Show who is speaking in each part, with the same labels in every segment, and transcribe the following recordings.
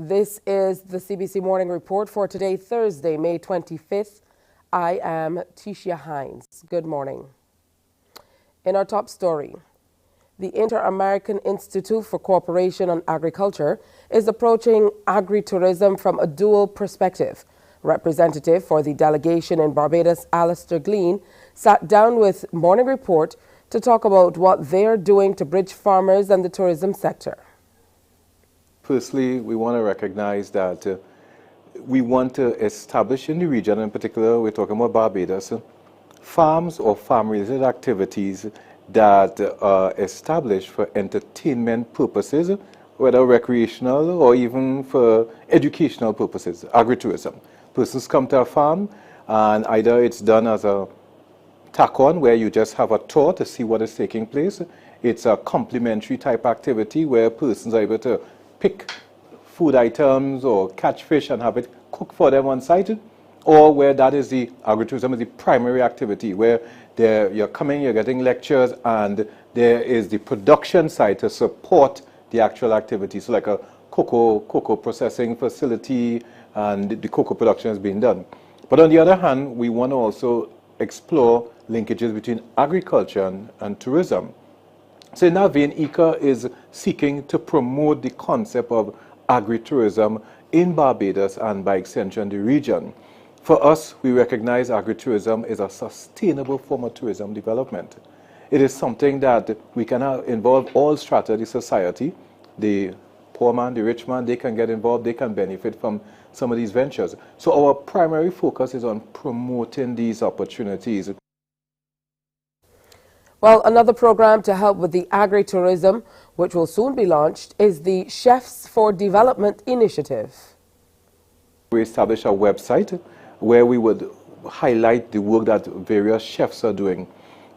Speaker 1: This is the CBC Morning Report for today, Thursday, May 25th. I am Tisha Hines. Good morning. In our top story, the Inter-American Institute for Cooperation on Agriculture is approaching agri-tourism from a dual perspective. Representative for the delegation in Barbados, Alistair Glean, sat down with Morning Report to talk about what they are doing to bridge farmers and the tourism sector.
Speaker 2: Firstly, we want to recognize that we want to establish in the region, in particular, we're talking about Barbados, farms or farm-related activities that are established for entertainment purposes, whether recreational or even for educational purposes, agri-tourism. Persons come to a farm and either it's done as a tack-on where you just have a tour to see what is taking place. It's a complementary type activity where persons are able to pick food items or catch fish and have it cooked for them on site, or where that is the agritourism is the primary activity, where you're coming, you're getting lectures, and there is the production side to support the actual activity. So like a cocoa processing facility, and the cocoa production is being done. But on the other hand, we want to also explore linkages between agriculture and tourism. So in that vein, ICA is seeking to promote the concept of agri-tourism in Barbados and by extension the region. For us, we recognize agri-tourism is a sustainable form of tourism development. It is something that we can involve all strata of the society. The poor man, the rich man, they can get involved, they can benefit from some of these ventures. So our primary focus is on promoting these opportunities.
Speaker 1: Well, another program to help with the agri-tourism, which will soon be launched, is the Chefs for Development initiative.
Speaker 2: We established a website where we would highlight the work that various chefs are doing.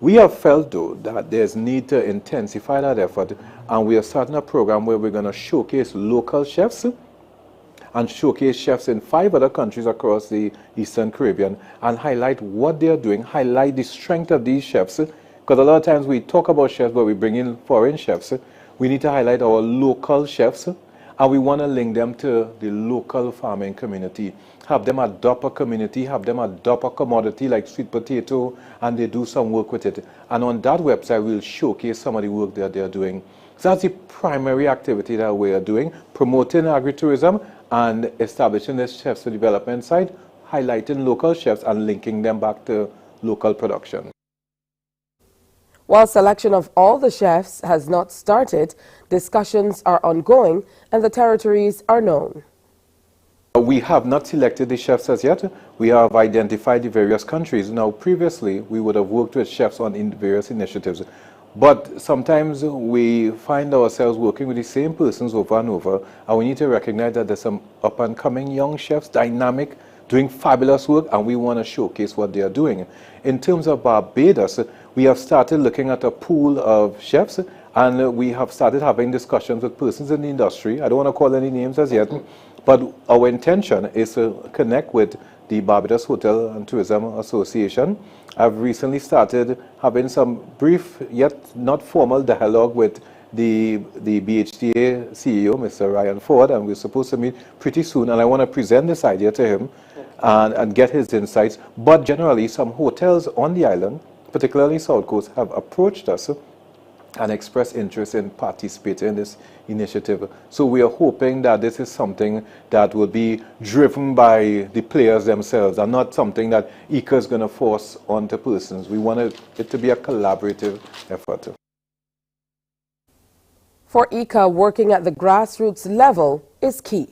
Speaker 2: We have felt, though, that there's need to intensify that effort, and we are starting a program where we're going to showcase local chefs and showcase chefs in 5 other countries across the Eastern Caribbean and highlight what they are doing, highlight the strength of these chefs. Because a lot of times we talk about chefs, but we bring in foreign chefs. We need to highlight our local chefs, and we want to link them to the local farming community. Have them adopt a community, have them adopt a commodity like sweet potato, and they do some work with it. And on that website, we'll showcase some of the work that they're doing. So that's the primary activity that we are doing, promoting agri-tourism and establishing this Chefs for Development side, highlighting local chefs and linking them back to local production.
Speaker 1: While selection of all the chefs has not started, discussions are ongoing and the territories are known.
Speaker 2: We have not selected the chefs as yet. We have identified the various countries. Now, previously, we would have worked with chefs on various initiatives. But sometimes we find ourselves working with the same persons over and over, and we need to recognize that there's some up-and-coming young chefs, dynamic, doing fabulous work, and we want to showcase what they are doing. In terms of Barbados, we have started looking at a pool of chefs, and we have started having discussions with persons in the industry. I don't want to call any names as yet, but our intention is to connect with the Barbados Hotel and Tourism Association. I've recently started having some brief, yet not formal dialogue with the BHTA CEO, Mr. Ryan Ford, and we're supposed to meet pretty soon, and I want to present this idea to him and get his insights. But generally, some hotels on the island, particularly South Coast, have approached us and expressed interest in participating in this initiative. So we are hoping that this is something that will be driven by the players themselves and not something that ICA is going to force onto persons. We want it to be a collaborative effort.
Speaker 1: For ICA, working at the grassroots level is key.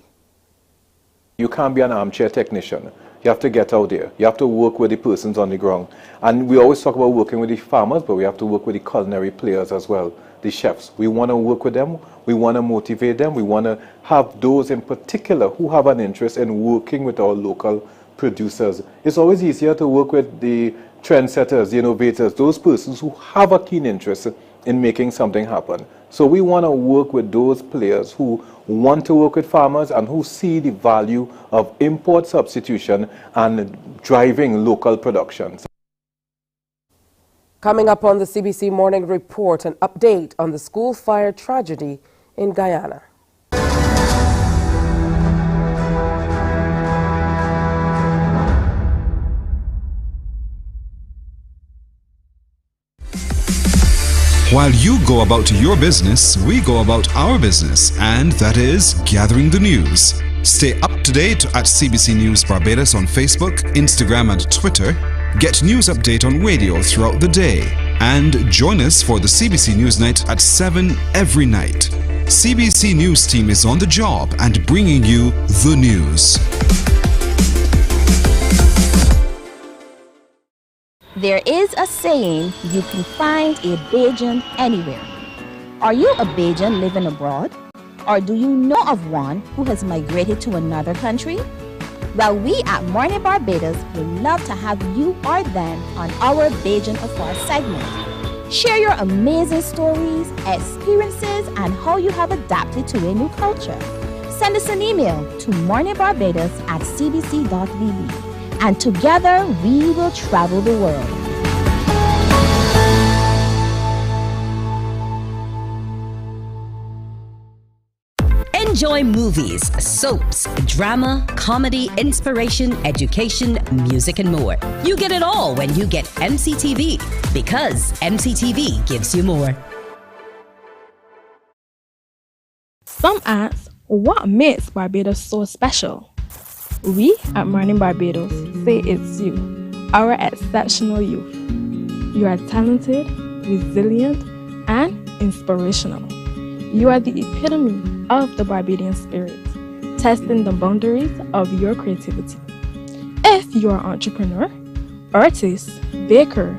Speaker 2: You can't be an armchair technician. You have to get out there. You have to work with the persons on the ground. And we always talk about working with the farmers, but we have to work with the culinary players as well, the chefs. We want to work with them. We want to motivate them. We want to have those in particular who have an interest in working with our local producers. It's always easier to work with the trendsetters, the innovators, those persons who have a keen interest in making something happen. So we want to work with those players who want to work with farmers and who see the value of import substitution and driving local production.
Speaker 1: Coming up on the CBC Morning Report, an update on the school fire tragedy in Guyana.
Speaker 3: While you go about your business, we go about our business, and that is gathering the news. Stay up to date at CBC News Barbados on Facebook, Instagram, and Twitter. Get news update on radio throughout the day. And join us for the CBC News Night at 7 every night. CBC News team is on the job and bringing you the news.
Speaker 4: There is a saying, you can find a Bajan anywhere. Are you a Bajan living abroad? Or do you know of one who has migrated to another country? Well, we at Mornin Barbados would love to have you or them on our Bajan Afar segment. Share your amazing stories, experiences, and how you have adapted to a new culture. Send us an email to morninbarbados@cbc.vb. And together we will travel the world.
Speaker 5: Enjoy movies, soaps, drama, comedy, inspiration, education, music, and more. You get it all when you get MCTV, because MCTV gives you more.
Speaker 6: Some ask, what makes Barbados so special? We at Mornin Barbados say it's you, our exceptional youth. You are talented, resilient, and inspirational. You are the epitome of the Barbadian spirit, testing the boundaries of your creativity. If you are an entrepreneur, artist, baker,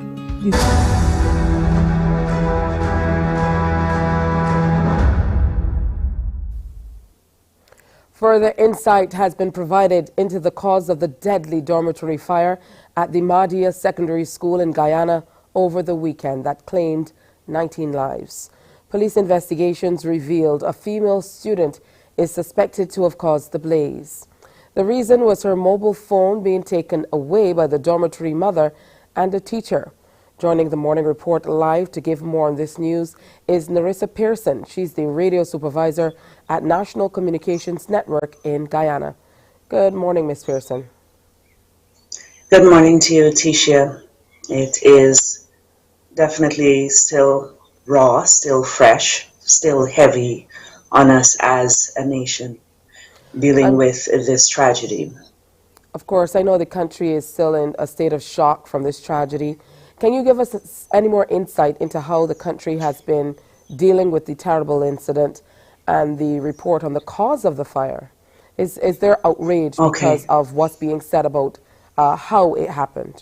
Speaker 1: Further insight has been provided into the cause of the deadly dormitory fire at the Mahdia Secondary School in Guyana over the weekend that claimed 19 lives. Police investigations revealed a female student is suspected to have caused the blaze. The reason was her mobile phone being taken away by the dormitory mother and a teacher. Joining the Morning Report live to give more on this news is Narissa Pearson. She's the radio supervisor at National Communications Network in Guyana. Good morning, Ms. Pearson.
Speaker 7: Good morning to you, Tisha. It is definitely still raw, still fresh, still heavy on us as a nation dealing with this tragedy.
Speaker 1: Of course, I know the country is still in a state of shock from this tragedy. Can you give us any more insight into how the country has been dealing with the terrible incident and the report on the cause of the fire? Is there outrage because of what's being said about how it happened?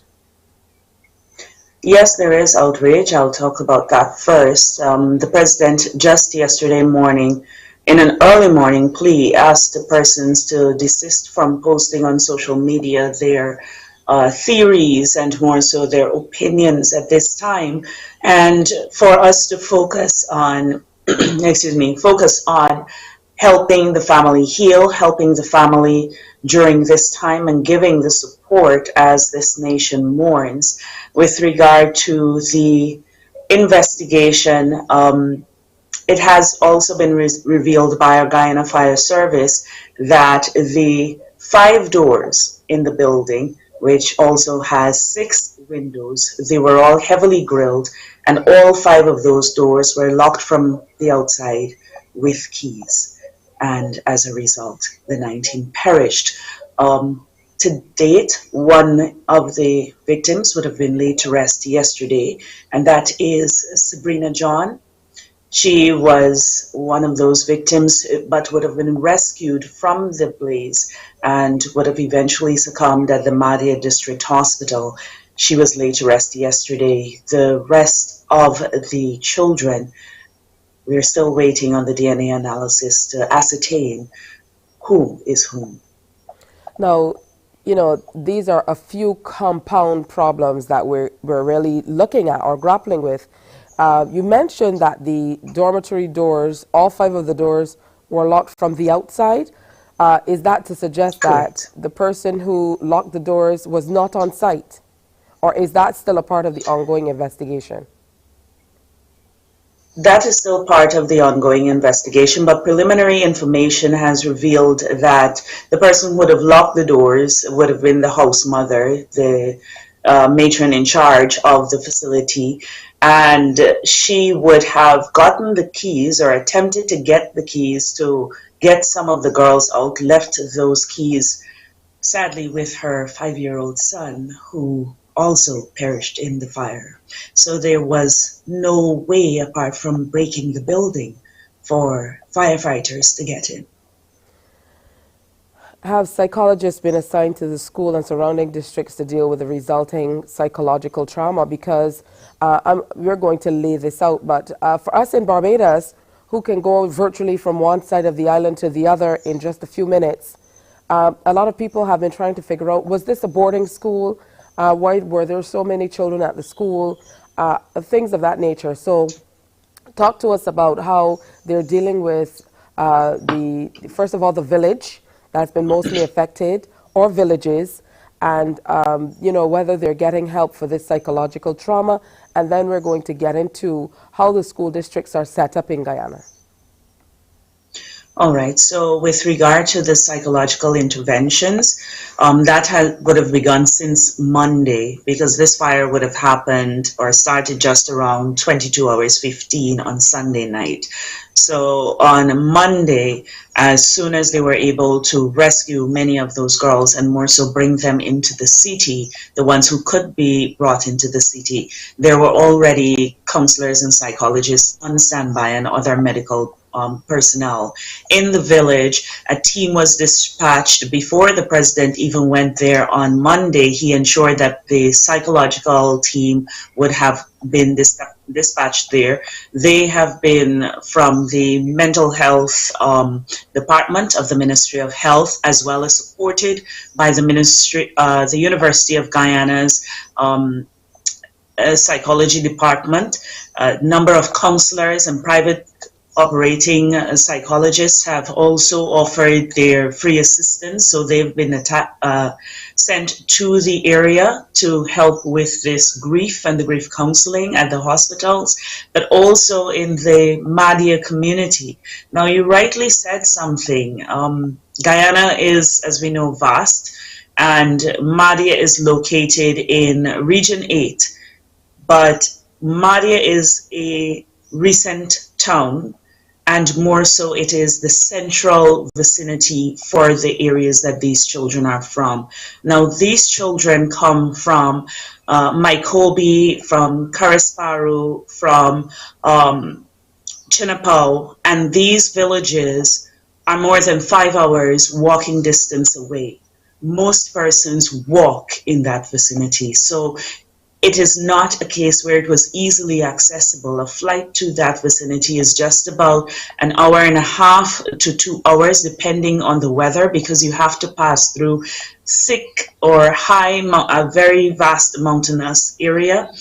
Speaker 7: Yes, there is outrage. I'll talk about that first. The president just yesterday morning, in an early morning plea, asked the persons to desist from posting on social media their theories and more so their opinions at this time, and for us to focus on, focus on helping the family heal, helping the family during this time, and giving the support as this nation mourns. With regard to the investigation, it has also been revealed by our Guyana Fire Service that the 5 doors in the building, which also has 6 windows, they were all heavily grilled, and all 5 of those doors were locked from the outside with keys. And as a result, the 19 perished. To date, one of the victims would have been laid to rest yesterday, and that is Sabrina John. She was one of those victims, but would have been rescued from the blaze and would have eventually succumbed at the Mahdia District Hospital. She was laid to rest yesterday. The rest of the children, we're still waiting on the DNA analysis to ascertain who is whom.
Speaker 1: Now, you know, these are a few compound problems that we're really looking at or grappling with. You mentioned that the dormitory doors, all 5 of the doors, were locked from the outside. Is that to suggest
Speaker 7: Correct.
Speaker 1: that the person who locked the doors was not on site? Or is that still a part of the ongoing investigation?
Speaker 7: That is still part of the ongoing investigation, but preliminary information has revealed that the person who would have locked the doors would have been the house mother, the matron in charge of the facility, and she would have gotten the keys or attempted to get the keys to get some of the girls out, left those keys, sadly, with her 5-year-old son, who also perished in the fire. So there was no way, apart from breaking the building, for firefighters to get in.
Speaker 1: Have psychologists been assigned to the school and surrounding districts to deal with the resulting psychological trauma? Because we're going to lay this out, but for us in Barbados, who can go virtually from one side of the island to the other in just a few minutes, a lot of people have been trying to figure out, was this a boarding school? Why were there so many children at the school? Things of that nature. So talk to us about how they're dealing with first of all, the village that's been mostly affected, or villages, and whether they're getting help for this psychological trauma. And then we're going to get into how the school districts are set up in Guyana.
Speaker 7: All right, so with regard to the psychological interventions, that would have begun since Monday, because this fire would have happened or started just around 22 hours 15 on Sunday night. So on Monday, as soon as they were able to rescue many of those girls and more so bring them into the city, the ones who could be brought into the city, there were already counselors and psychologists on standby and other medical personnel in the village. A team was dispatched before the president even went there on Monday. He ensured that the psychological team would have been dispatched there. They have been from the mental health department of the Ministry of Health, as well as supported by the University of Guyana's psychology department. A number of counselors and private operating psychologists have also offered their free assistance, so they've been sent to the area to help with this grief and the grief counseling at the hospitals, but also in the Madia community. Now, you rightly said something. Guyana is, as we know, vast, and Madia is located in Region 8, but Madia is a recent town, and more so it is the central vicinity for the areas that these children are from. Now, these children come from Mykobi, from Karisparu, from Chinapau, and these villages are more than 5 hours walking distance away. Most persons walk in that vicinity, so it is not a case where it was easily accessible. A flight to that vicinity is just about an hour and a half to 2 hours, depending on the weather, because you have to pass through thick or high, a very vast mountainous area,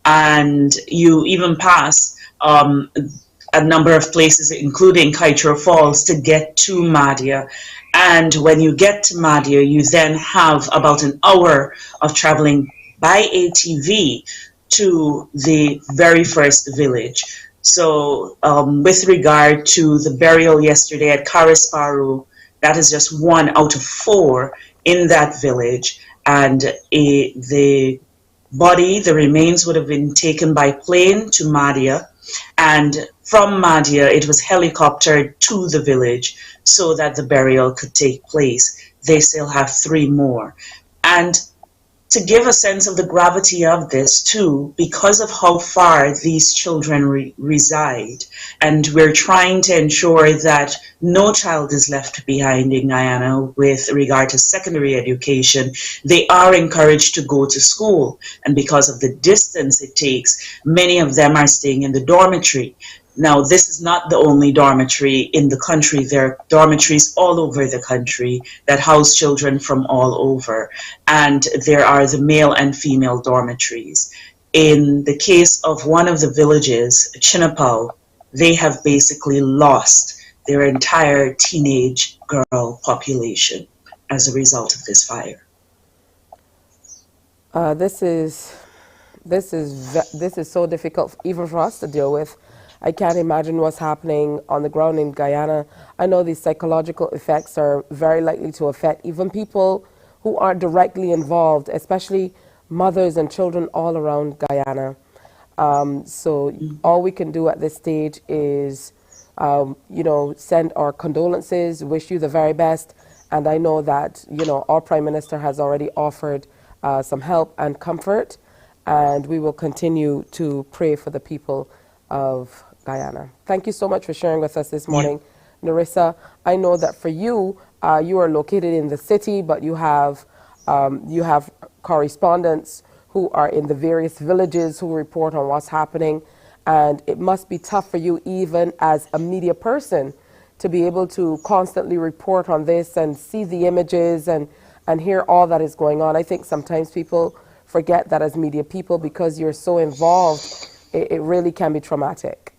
Speaker 7: and you even pass a number of places, including Kaitro Falls, to get to Madia. And when you get to Madia, you then have about an hour of traveling by ATV to the very first village. So with regard to the burial yesterday at Karisparu, that is just 1 out of 4 in that village. And the remains would have been taken by plane to Madia. And from Madia, it was helicoptered to the village so that the burial could take place. They still have 3 more. And to give a sense of the gravity of this too, because of how far these children reside, and we're trying to ensure that no child is left behind in Guyana with regard to secondary education, they are encouraged to go to school. And because of the distance it takes, many of them are staying in the dormitory. Now, this is not the only dormitory in the country. There are dormitories all over the country that house children from all over. And there are the male and female dormitories. In the case of one of the villages, Chinapau, they have basically lost their entire teenage girl population as a result of this fire.
Speaker 1: This is so difficult even for us to deal with. I can't imagine what's happening on the ground in Guyana. I know these psychological effects are very likely to affect even people who aren't directly involved, especially mothers and children all around Guyana. So all we can do at this stage is, send our condolences, wish you the very best. And I know that, our Prime Minister has already offered some help and comfort, and we will continue to pray for the people of Guyana. Thank you so much for sharing with us this morning, Narissa. I know that for you, you are located in the city, but you have correspondents who are in the various villages who report on what's happening, and it must be tough for you, even as a media person, to be able to constantly report on this and see the images and hear all that is going on. I think sometimes people forget that as media people, because you're so involved, it really can be traumatic.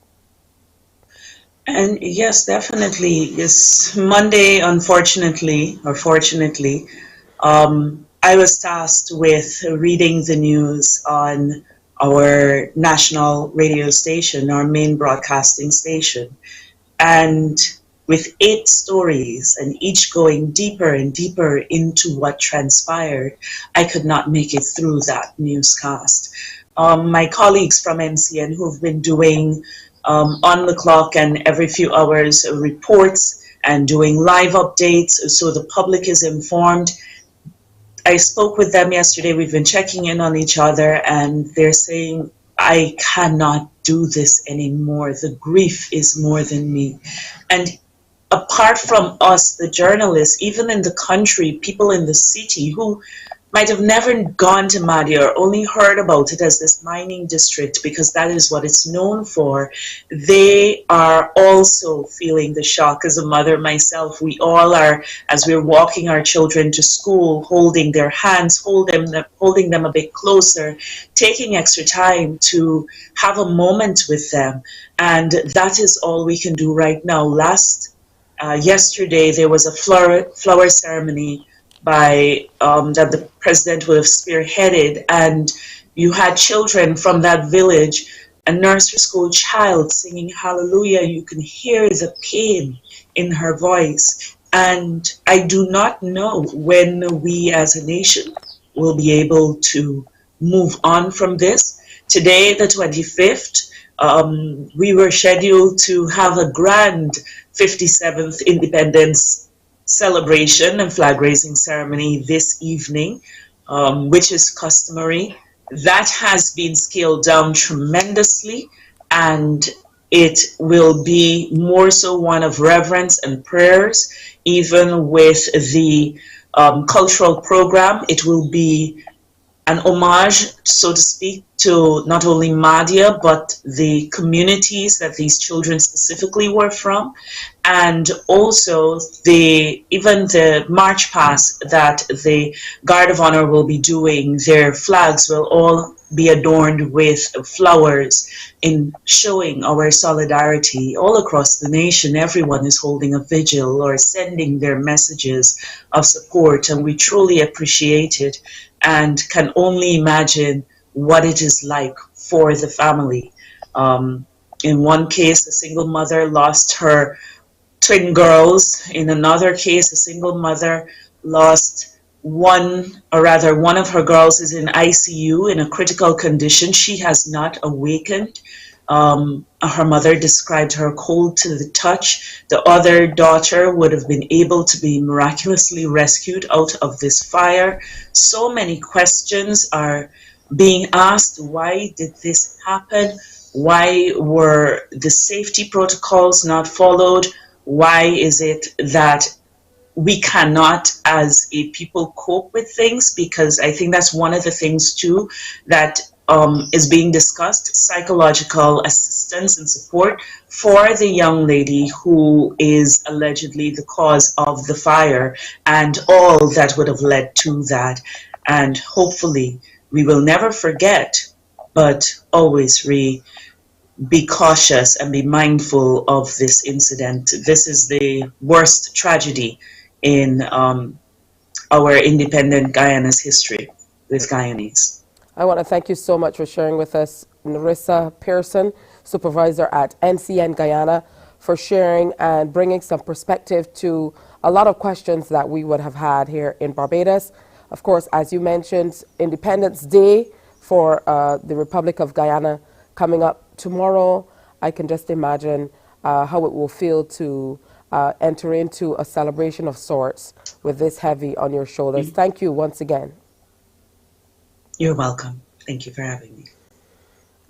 Speaker 7: And yes, definitely. Yes, Monday, unfortunately, or fortunately, I was tasked with reading the news on our national radio station, our main broadcasting station. And with 8 stories and each going deeper and deeper into what transpired, I could not make it through that newscast. My colleagues from NCN who've been doing on the clock and every few hours reports and doing live updates so the public is informed. I spoke with them yesterday. We've been checking in on each other, and they're saying, I cannot do this anymore. The grief is more than me. And apart from us, the journalists, even in the country, people in the city who might have never gone to Madi or only heard about it as this mining district because that is what it's known for, they are also feeling the shock. As a mother myself, we all are, as we're walking our children to school, holding their hands, holding them a bit closer, taking extra time to have a moment with them. And that is all we can do right now. Yesterday, there was a flower ceremony by that the president would have spearheaded, and you had children from that village, a nursery school child singing hallelujah. You can hear the pain in her voice, and I do not know when we as a nation will be able to move on from this. Today, the 25th, we were scheduled to have a grand 57th Independence celebration and flag raising ceremony this evening, which is customary. That has been scaled down tremendously, and it will be more so one of reverence and prayers. Even with the cultural program, it will be an homage, so to speak, to not only Madia, but the communities that these children specifically were from, and also even the march past that the Guard of Honor will be doing. Their flags will all be adorned with flowers in showing our solidarity all across the nation. Everyone is holding a vigil or sending their messages of support, and we truly appreciate it and can only imagine what it is like for the family. In one case, a single mother lost her twin girls. In another case, a single mother lost one of her girls is in ICU in a critical condition. She has not awakened. Her mother described her cold to the touch. The other daughter would have been able to be miraculously rescued out of this fire. So many questions are being asked. Why did this happen? Why were the safety protocols not followed? Why is it that we cannot as a people cope with things? Because I think that's one of the things too that is being discussed, psychological assistance and support for the young lady who is allegedly the cause of the fire and all that would have led to that. And hopefully we will never forget, but always be cautious and be mindful of this incident. This is the worst tragedy in our independent Guyana's history with Guyanese.
Speaker 1: I want to thank you so much for sharing with us, Narissa Pearson, supervisor at NCN Guyana, for sharing and bringing some perspective to a lot of questions that we would have had here in Barbados. Of course, as you mentioned, Independence Day for the Republic of Guyana coming up tomorrow. I can just imagine how it will feel to enter into a celebration of sorts with this heavy on your shoulders. Thank you once again.
Speaker 7: You're welcome. Thank you for having me.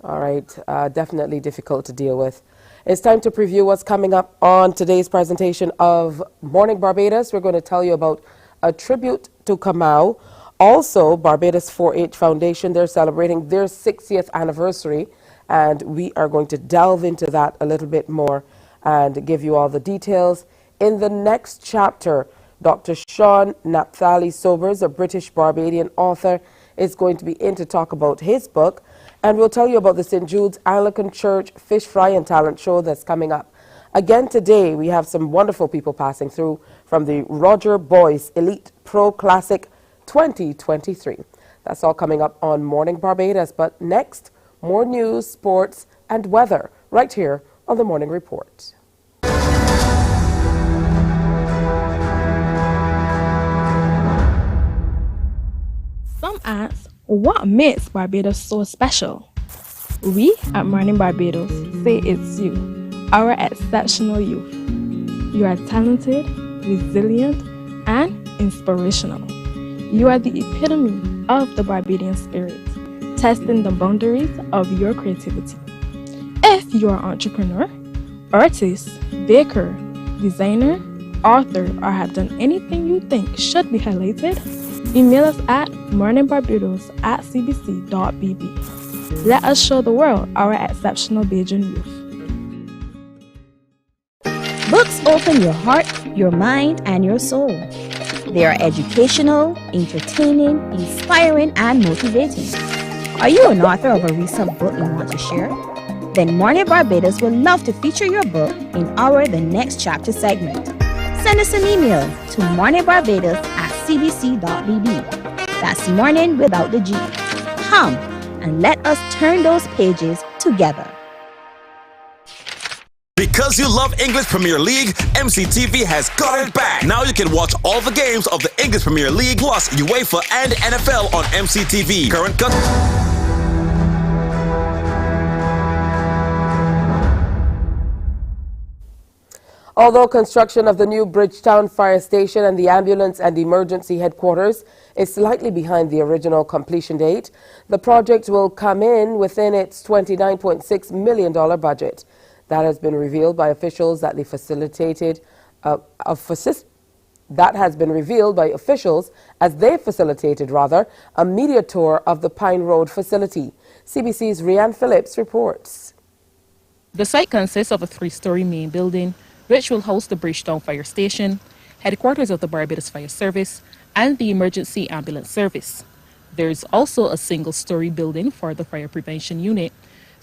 Speaker 1: All right, definitely difficult to deal with. It's time to preview what's coming up on today's presentation of Morning Barbados. We're going to tell you about a tribute to Kamau. Also, Barbados 4-H Foundation, they're celebrating their 60th anniversary, and we are going to delve into that a little bit more and give you all the details. In the next chapter, Dr. Sean Napthali Sobers, a British Barbadian author, is going to be in to talk about his book, and we'll tell you about the St. Jude's Anglican Church Fish Fry and Talent Show that's coming up. Again today, we have some wonderful people passing through from the Roger Boyce Elite Pro Classic 2023. That's all coming up on Morning Barbados, but next, more news, sports, and weather right here on the Morning Report.
Speaker 6: Some ask, what makes Barbados so special? We at Mornin Barbados say it's you, our exceptional youth. You are talented, resilient, and inspirational. You are the epitome of the Barbadian spirit, testing the boundaries of your creativity. If you are an entrepreneur, artist, baker, designer, author, or have done anything you think should be highlighted, email us at morninbarbados@cbc.bb. Let us show the world our exceptional Bajan youth.
Speaker 4: Books open your heart, your mind, and your soul. They are educational, entertaining, inspiring, and motivating. Are you an author of a recent book you want to share? Then Mornin Barbados would love to feature your book in our The Next Chapter segment. Send us an email to morninbarbados@cbc.bb. That's morning without the G. Come and let us turn those pages together.
Speaker 8: Because you love English Premier League, MCTV has got it back. Now you can watch all the games of the English Premier League plus UEFA and NFL on MCTV. Current cut.
Speaker 1: Although construction of the new Bridgetown Fire Station and the ambulance and emergency headquarters is slightly behind the original completion date, the project will come in within its $29.6 million budget. That has been revealed by officials that they facilitated that has been revealed by officials as they facilitated a media tour of the Pine Road facility. CBC's Rianne Phillips reports.
Speaker 9: The site consists of a 3-story main building, which will host the Bridgetown Fire Station, headquarters of the Barbados Fire Service, and the Emergency Ambulance Service. There is also a single-story building for the Fire Prevention Unit,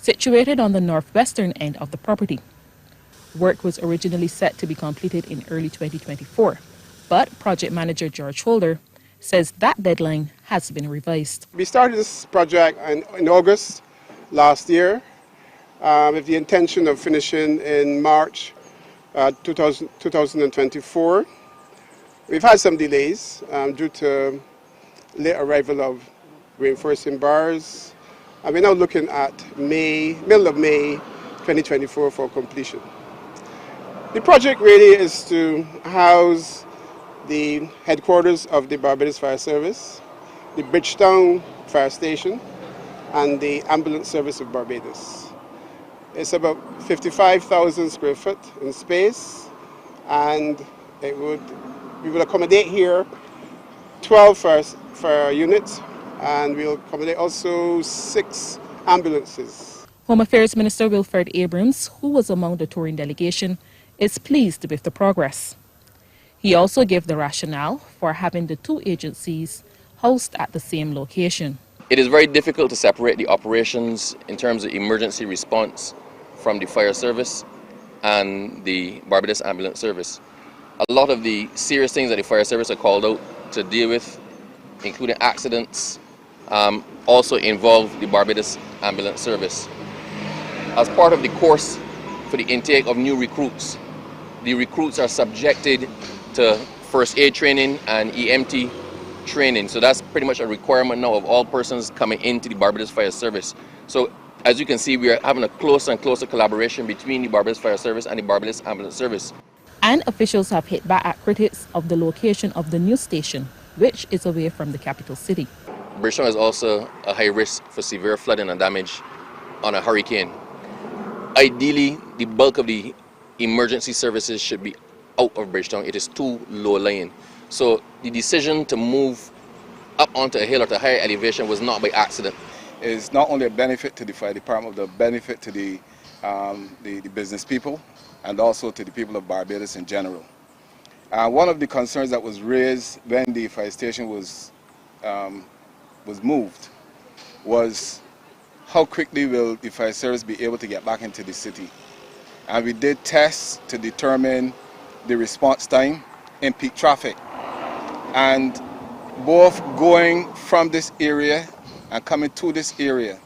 Speaker 9: situated on the northwestern end of the property. Work was originally set to be completed in early 2024, but project manager George Holder says that deadline has been revised.
Speaker 10: We started this project in August last year with the intention of finishing in March 2024. We've had some delays due to late arrival of reinforcing bars, and we're now looking at middle of May 2024 for completion. The project really is to house the headquarters of the Barbados Fire Service, the Bridgetown Fire Station, and the Ambulance Service of Barbados. It's about 55,000 square foot in space, and we will accommodate here 12 fire units, and we'll accommodate also 6 ambulances.
Speaker 9: Home Affairs Minister Wilfred Abrams, who was among the touring delegation, is pleased with the progress. He also gave the rationale for having the 2 agencies housed at the same location.
Speaker 11: It is very difficult to separate the operations in terms of emergency response from the fire service and the Barbados Ambulance Service. A lot of the serious things that the fire service are called out to deal with, including accidents, also involve the Barbados Ambulance Service. As part of the course for the intake of new recruits, the recruits are subjected to first aid training and EMT training. So that's pretty much a requirement now of all persons coming into the Barbados Fire Service. So as you can see, we are having a closer and closer collaboration between the Barbados Fire Service and the Barbados Ambulance Service.
Speaker 9: And officials have hit back at critics of the location of the new station, which is away from the capital city.
Speaker 11: Bridgetown is also a high risk for severe flooding and damage on a hurricane. Ideally, the bulk of the emergency services should be out of Bridgetown. It is too low lying. So the decision to move up onto a hill at a higher elevation was not by accident.
Speaker 12: It's not only a benefit to the fire department, but a benefit to the business people and also to the people of Barbados in general. One of the concerns that was raised when the fire station was moved was how quickly will the fire service be able to get back into the city. And we did tests to determine the response time in peak traffic. And both going from this area and coming to this area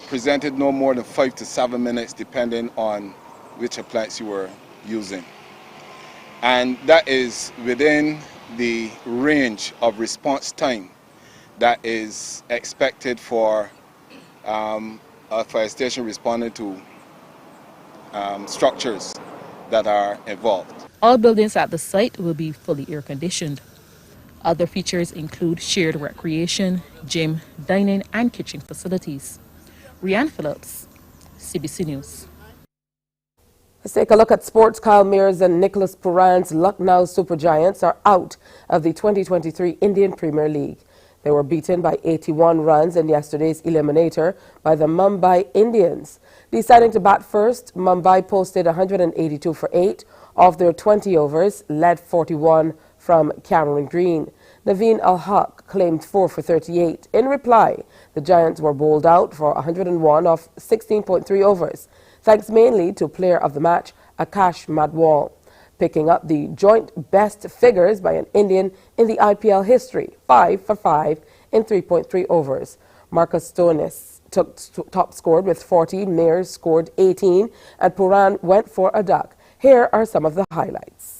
Speaker 12: presented no more than 5 to 7 minutes depending on which appliance you were using. And that is within the range of response time that is expected for a fire station responding to structures that are involved.
Speaker 9: All buildings at the site will be fully air conditioned. Other features include shared recreation, gym, dining and kitchen facilities. Rianne Phillips, CBC News.
Speaker 1: Let's take a look at sports. Kyle Mears and Nicholas Puran's Lucknow Super Giants are out of the 2023 Indian Premier League. They were beaten by 81 runs in yesterday's eliminator by the Mumbai Indians. Deciding to bat first, Mumbai posted 182 for 8 of their 20 overs, led 41 from Cameron Green. Naveen Al-Haq claimed 4 for 38. In reply, the Giants were bowled out for 101 of 16.3 overs, thanks mainly to player of the match, Akash Madwal, picking up the joint best figures by an Indian in the IPL history, 5 for 5 in 3.3 overs. Marcus Stonis took top scored with 40, Mears scored 18, and Puran went for a duck. Here are some of the highlights.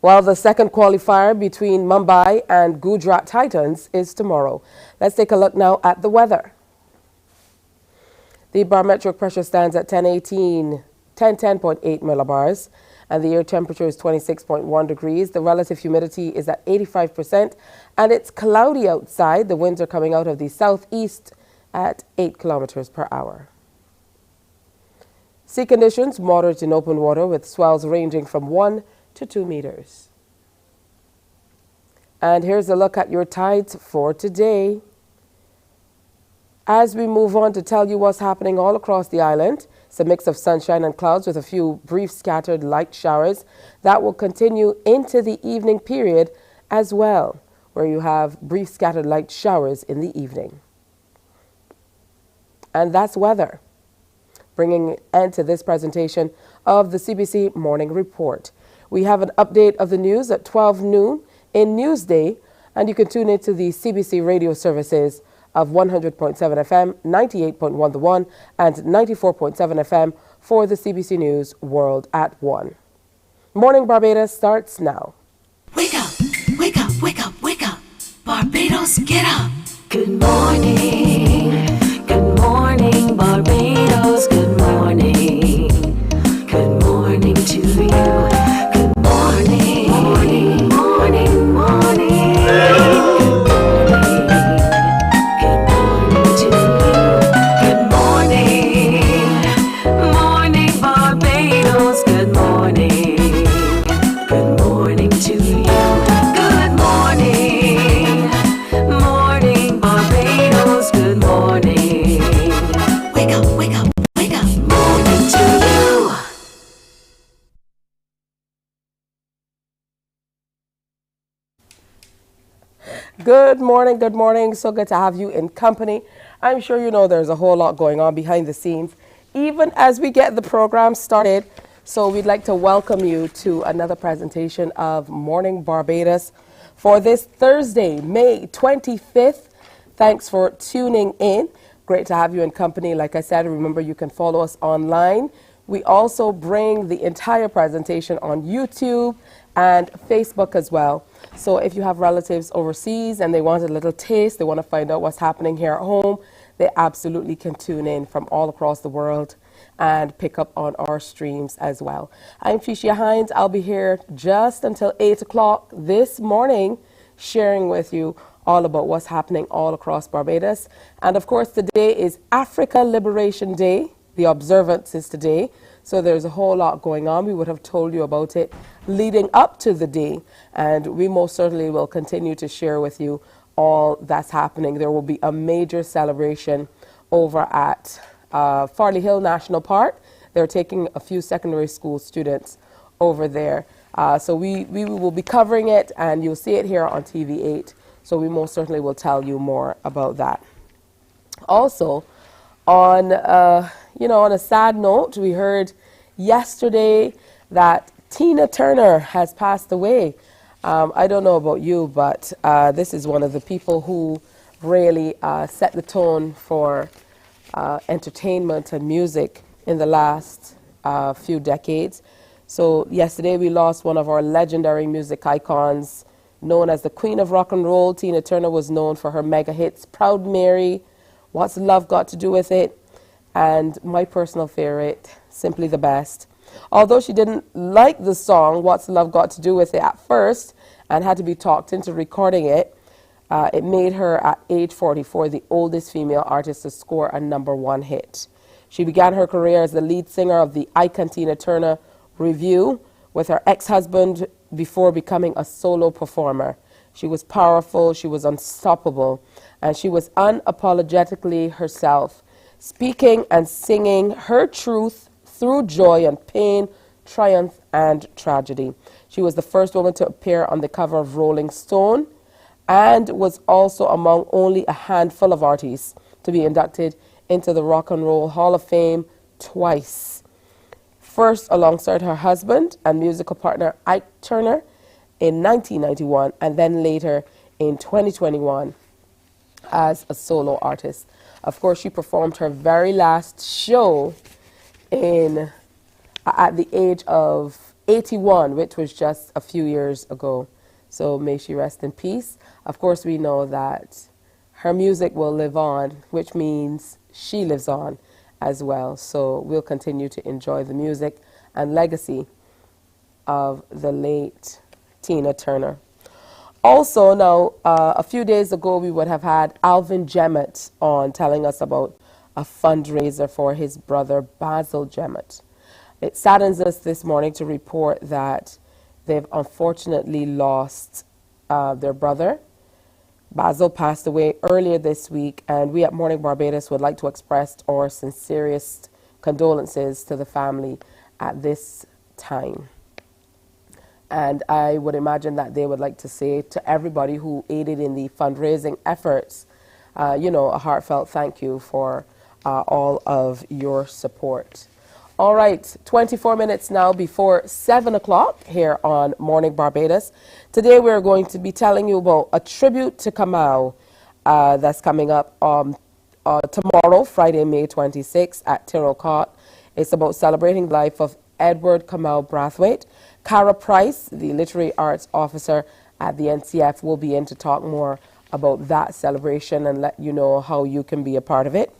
Speaker 1: Well, the second qualifier between Mumbai and Gujarat Titans is tomorrow. Let's take a look now at the weather. The barometric pressure stands at 10.8 millibars, and the air temperature is 26.1 degrees. The relative humidity is at 85%, and it's cloudy outside. The winds are coming out of the southeast at 8 kilometers per hour. Sea conditions, moderate in open water with swells ranging from 1 to 2 meters. And here's a look at your tides for today. As we move on to tell you what's happening all across the island, it's a mix of sunshine and clouds with a few brief scattered light showers that will continue into the evening period as well, where you have brief scattered light showers in the evening. And that's weather, bringing an end to this presentation of the CBC Morning Report. We have an update of the news at 12 noon in Newsday, and you can tune into the CBC radio services of 100.7 FM, 98.1 The One, and 94.7 FM for the CBC News World at 1. Morning Barbados starts now.
Speaker 13: Wake up, wake up, wake up, wake up. Barbados, get up. Good morning. Good morning, Barbados. Good morning. Good morning to you. Good morning. Morning, morning, morning.
Speaker 1: Good morning, good morning. So good to have you in company. I'm sure you know there's a whole lot going on behind the scenes, even as we get the program started. So we'd like to welcome you to another presentation of Morning Barbados for this Thursday, May 25th. Thanks for tuning in. Great to have you in company. Like I said, remember you can follow us online. We also bring the entire presentation on YouTube and Facebook as well. So if you have relatives overseas and they want a little taste, they want to find out what's happening here at home, they absolutely can tune in from all across the world and pick up on our streams as well. I'm Tricia Hines. I'll be here just until 8 o'clock this morning, sharing with you all about what's happening all across Barbados. And of course, today is Africa Liberation Day. The observance is today. So there's a whole lot going on. We would have told you about it leading up to the day, and we most certainly will continue to share with you all that's happening. There will be a major celebration over at Farley Hill National Park. They're taking a few secondary school students over there. So we will be covering it, and you'll see it here on TV8. So we most certainly will tell you more about that. Also, on on a sad note, we heard yesterday that Tina Turner has passed away. I don't know about you, but this is one of the people who really set the tone for entertainment and music in the last few decades. So yesterday we lost one of our legendary music icons, known as the Queen of Rock and Roll. Tina Turner was known for her mega hits, Proud Mary, What's Love Got to Do With It, and my personal favorite, Simply the Best. Although she didn't like the song, What's Love Got to Do With It, at first, and had to be talked into recording it, it made her, at age 44, the oldest female artist to score a #1 hit. She began her career as the lead singer of the Icon Tina Turner Revue with her ex-husband before becoming a solo performer. She was powerful, she was unstoppable, and she was unapologetically herself, speaking and singing her truth through joy and pain, triumph and tragedy. She was the first woman to appear on the cover of Rolling Stone and was also among only a handful of artists to be inducted into the Rock and Roll Hall of Fame twice. First alongside her husband and musical partner Ike Turner in 1991, and then later in 2021 as a solo artist. Of course, she performed her very last show at the age of 81, which was just a few years ago. So may she rest in peace. Of course, we know that her music will live on, which means she lives on, as well. So we'll continue to enjoy the music and legacy of the late Tina Turner. Also, now, a few days ago, we would have had Alvin Jemmett on telling us about a fundraiser for his brother, Basil Jemmett. It saddens us this morning to report that they've unfortunately lost their brother. Basil passed away earlier this week, and we at Morning Barbados would like to express our sincerest condolences to the family at this time. And I would imagine that they would like to say to everybody who aided in the fundraising efforts, a heartfelt thank you for all of your support. All right, 24 minutes now before 7 o'clock here on Morning Barbados. Today we're going to be telling you about a tribute to Kamau that's coming up tomorrow, Friday, May 26th at Tyrrell Court. It's about celebrating the life of Edward Kamau Brathwaite. Cara Price, the literary arts officer at the NCF, will be in to talk more about that celebration and let you know how you can be a part of it.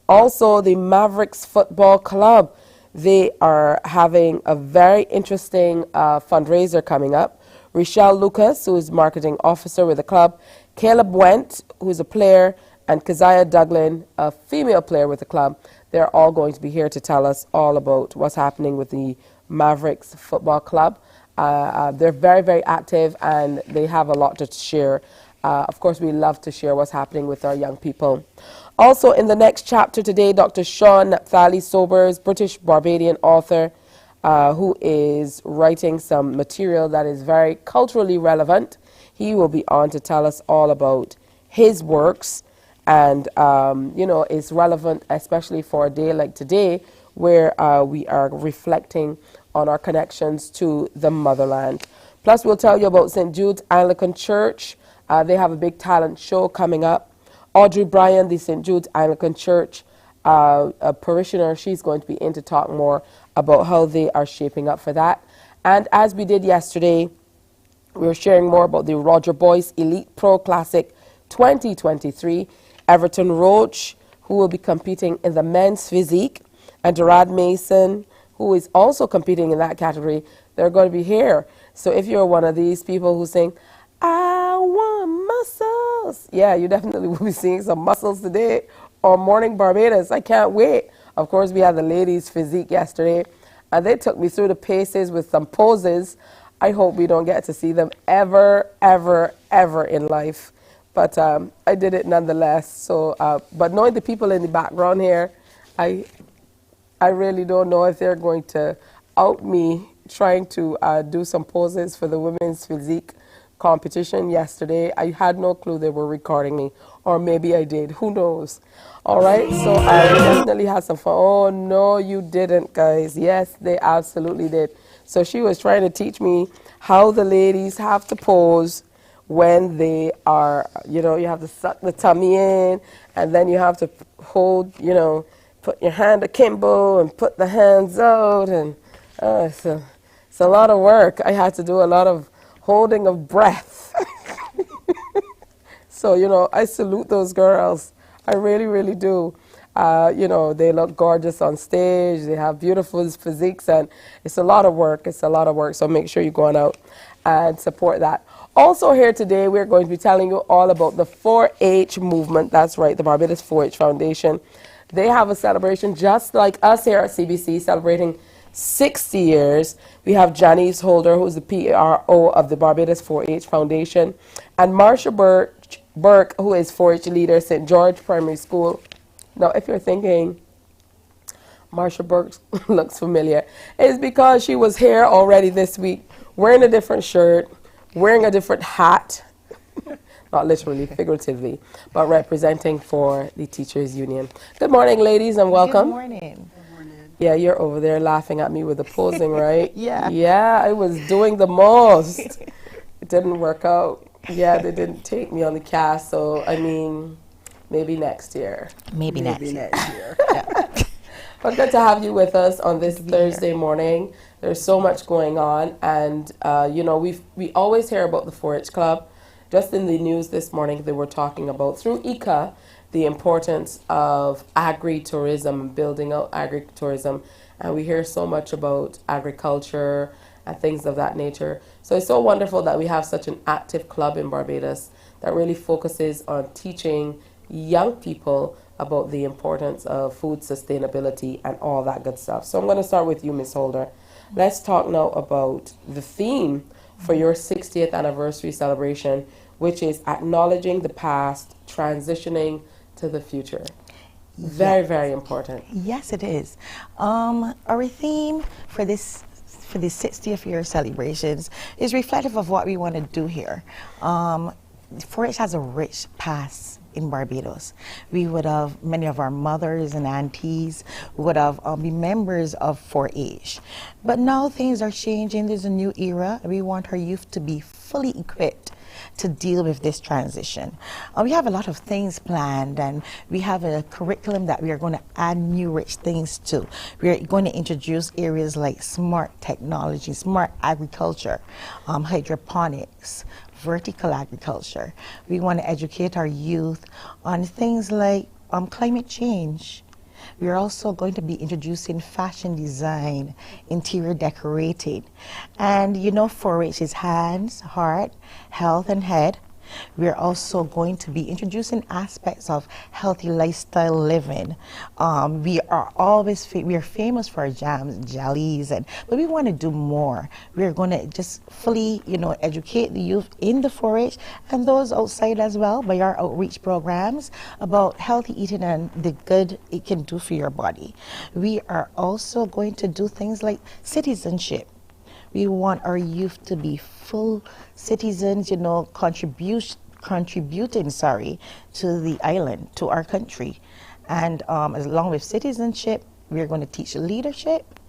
Speaker 1: Also, the Mavericks Football Club, they are having a very interesting fundraiser coming up. Rochelle Lucas, who is marketing officer with the club, Caleb Went, who is a player, and Keziah Duglin, a female player with the club. They're all going to be here to tell us all about what's happening with the Mavericks Football Club. They're very, very active, and they have a lot to share. Of course, we love to share what's happening with our young people. Also, in the next chapter today, Dr. Sean Naphtali Sobers, British Barbadian author, who is writing some material that is very culturally relevant. He will be on to tell us all about his works, and, it's relevant especially for a day like today, where we are reflecting on our connections to the motherland. Plus, we'll tell you about St. Jude's Anglican Church. They have a big talent show coming up. Audrey Bryan, the St. Jude's Anglican Church a parishioner, she's going to be in to talk more about how they are shaping up for that. And as we did yesterday, we're sharing more about the Roger Boyce Elite Pro Classic 2023. Everton Roach, who will be competing in the men's physique, and Gerard Mason, who is also competing in that category. They're going to be here. So if you're one of these people who sing, I want muscles, yeah, you definitely will be seeing some muscles today on Morning Barbados. I can't wait. Of course, we had the ladies' physique yesterday, and they took me through the paces with some poses. I hope we don't get to see them ever, ever, ever in life. But I did it nonetheless. So, but knowing the people in the background here, I really don't know if they're going to out me trying to do some poses for the women's physique competition yesterday. I had no clue they were recording me, or maybe I did. Who knows? All right, so I definitely had some fun. Oh, no, you didn't, guys. Yes, they absolutely did. So she was trying to teach me how the ladies have to pose when they are, you have to suck the tummy in, and then you have to hold, put your hand akimbo and put the hands out, and it's a lot of work. I had to do a lot of holding of breath. So, I salute those girls. I really, really do. They look gorgeous on stage. They have beautiful physiques, and it's a lot of work. It's a lot of work. So make sure you're going out and support that. Also here today, we're going to be telling you all about the 4-H movement. That's right, the Barbados 4-H Foundation. They have a celebration just like us here at CBC, celebrating 60 years. We have Janice Holder, who's the PRO of the Barbados 4-H Foundation, and Marsha Burke, who is 4-H leader, St. George Primary School. Now, if you're thinking, Marsha Burke looks familiar, it's because she was here already this week, wearing a different shirt, wearing a different hat, not literally, figuratively, but representing for the Teachers Union. Good morning, ladies, and welcome.
Speaker 14: Good morning.
Speaker 1: Yeah, you're over there laughing at me with the posing, right?
Speaker 14: Yeah.
Speaker 1: Yeah, I was doing the most. It didn't work out. Yeah, they didn't take me on the cast, so, maybe next year.
Speaker 14: Maybe next year.
Speaker 1: Yeah. But good to have you with us on this Thursday morning. There's so much going on, and we always hear about the 4-H Club. Just in the news this morning, they were talking about, through ICA, the importance of agri-tourism, building out agri-tourism. And we hear so much about agriculture and things of that nature. So it's so wonderful that we have such an active club in Barbados that really focuses on teaching young people about the importance of food sustainability and all that good stuff. So I'm going to start with you, Ms. Holder. Let's talk now about the theme for your 60th anniversary celebration, which is acknowledging the past, transitioning to the future. Very, very important.
Speaker 14: Yes, it is. Our theme for this 60th year celebrations is reflective of what we want to do here. 4-H has a rich past in Barbados. We would have, many of our mothers and aunties would have been members of 4-H. But now things are changing. There's a new era. We want our youth to be fully equipped to deal with this transition. We have a lot of things planned, and we have a curriculum that we are going to add new rich things to. We are going to introduce areas like smart technology, smart agriculture, hydroponics, vertical agriculture. We want to educate our youth on things like climate change. We are also going to be introducing fashion design, interior decorating. And you know, 4-H is hands, heart, health, and head. We're also going to be introducing aspects of healthy lifestyle living. We are famous for our jams, jellies, but we want to do more. We're going to just fully, educate the youth in the 4-H and those outside as well by our outreach programs about healthy eating and the good it can do for your body. We are also going to do things like citizenship. We want our youth to be full citizens, contributing, to the island, to our country. And along with citizenship, we're going to teach leadership,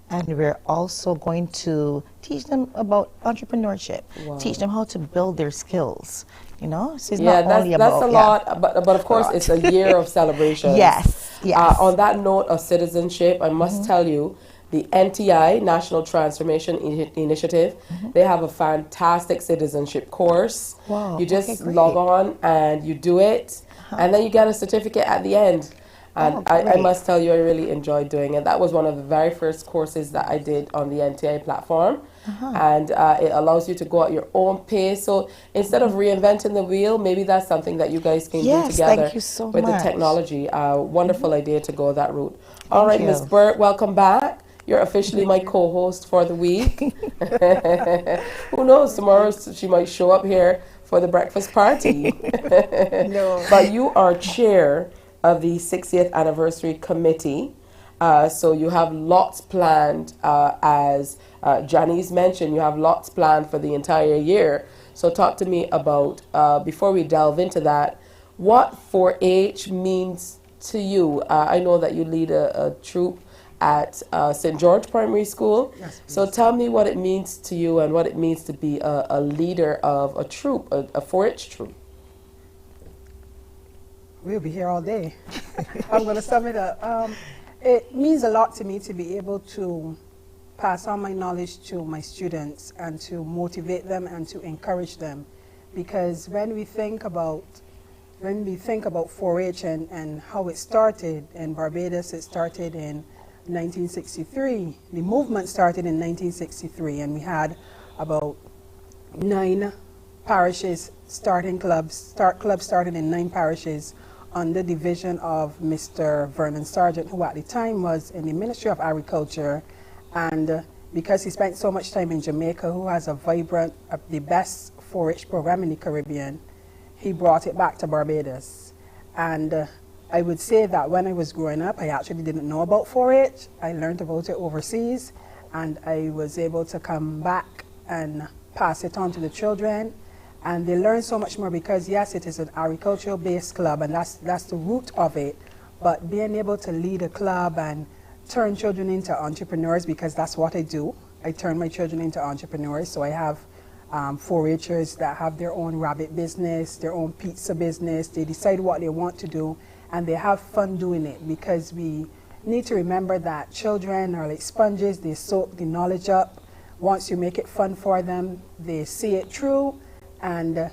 Speaker 14: and we're also going to teach them about entrepreneurship, teach them how to build their skills. So it's not only about...
Speaker 1: that's a lot, but of course it's a year of celebration.
Speaker 14: Yes.
Speaker 1: On that note of citizenship, I must tell you, the NTI, National Transformation Initiative, they have a fantastic citizenship course.
Speaker 14: Wow,
Speaker 1: you just log on and you do it, and then you get a certificate at the end. And I must tell you, I really enjoyed doing it. That was one of the very first courses that I did on the NTI platform. And it allows you to go at your own pace. So instead of reinventing the wheel, maybe that's something that you guys can do together
Speaker 14: thank you so
Speaker 1: with
Speaker 14: much.
Speaker 1: the technology. Wonderful idea to go that route. All right, Ms. Burt, welcome back. You're officially my co-host for the week. Who knows, tomorrow she might show up here for the breakfast party.
Speaker 15: No.
Speaker 1: But you are chair of the 60th anniversary committee. So you have lots planned, as Janice mentioned, you have lots planned for the entire year. So talk to me about, before we delve into that, what 4-H means to you. I know that you lead a troop at St. George Primary School.
Speaker 15: Yes,
Speaker 1: so tell me what it means to you and what it means to be a leader of a troop, a 4-H troop.
Speaker 15: We'll be here all day. I'm going to sum it up. It means a lot to me to be able to pass on my knowledge to my students and to motivate them and to encourage them. Because when we think about 4-H and how it started in Barbados, it started in 1963. The movement started in 1963, and we had about 9 parishes clubs started in 9 parishes under the vision of Mr. Vernon Sargent, who at the time was in the Ministry of Agriculture, and because he spent so much time in Jamaica, who has a vibrant, the best 4-H program in the Caribbean, he brought it back to Barbados. And I would say that when I was growing up, I actually didn't know about 4-H. I learned about it overseas, and I was able to come back and pass it on to the children. And they learn so much more because, yes, it is an agricultural-based club, and that's the root of it. But being able to lead a club and turn children into entrepreneurs, because that's what I do. I turn my children into entrepreneurs. So I have 4-Hers that have their own rabbit business, their own pizza business. They decide what they want to do, and they have fun doing it, because we need to remember that children are like sponges. They soak the knowledge up. Once you make it fun for them, they see it through, and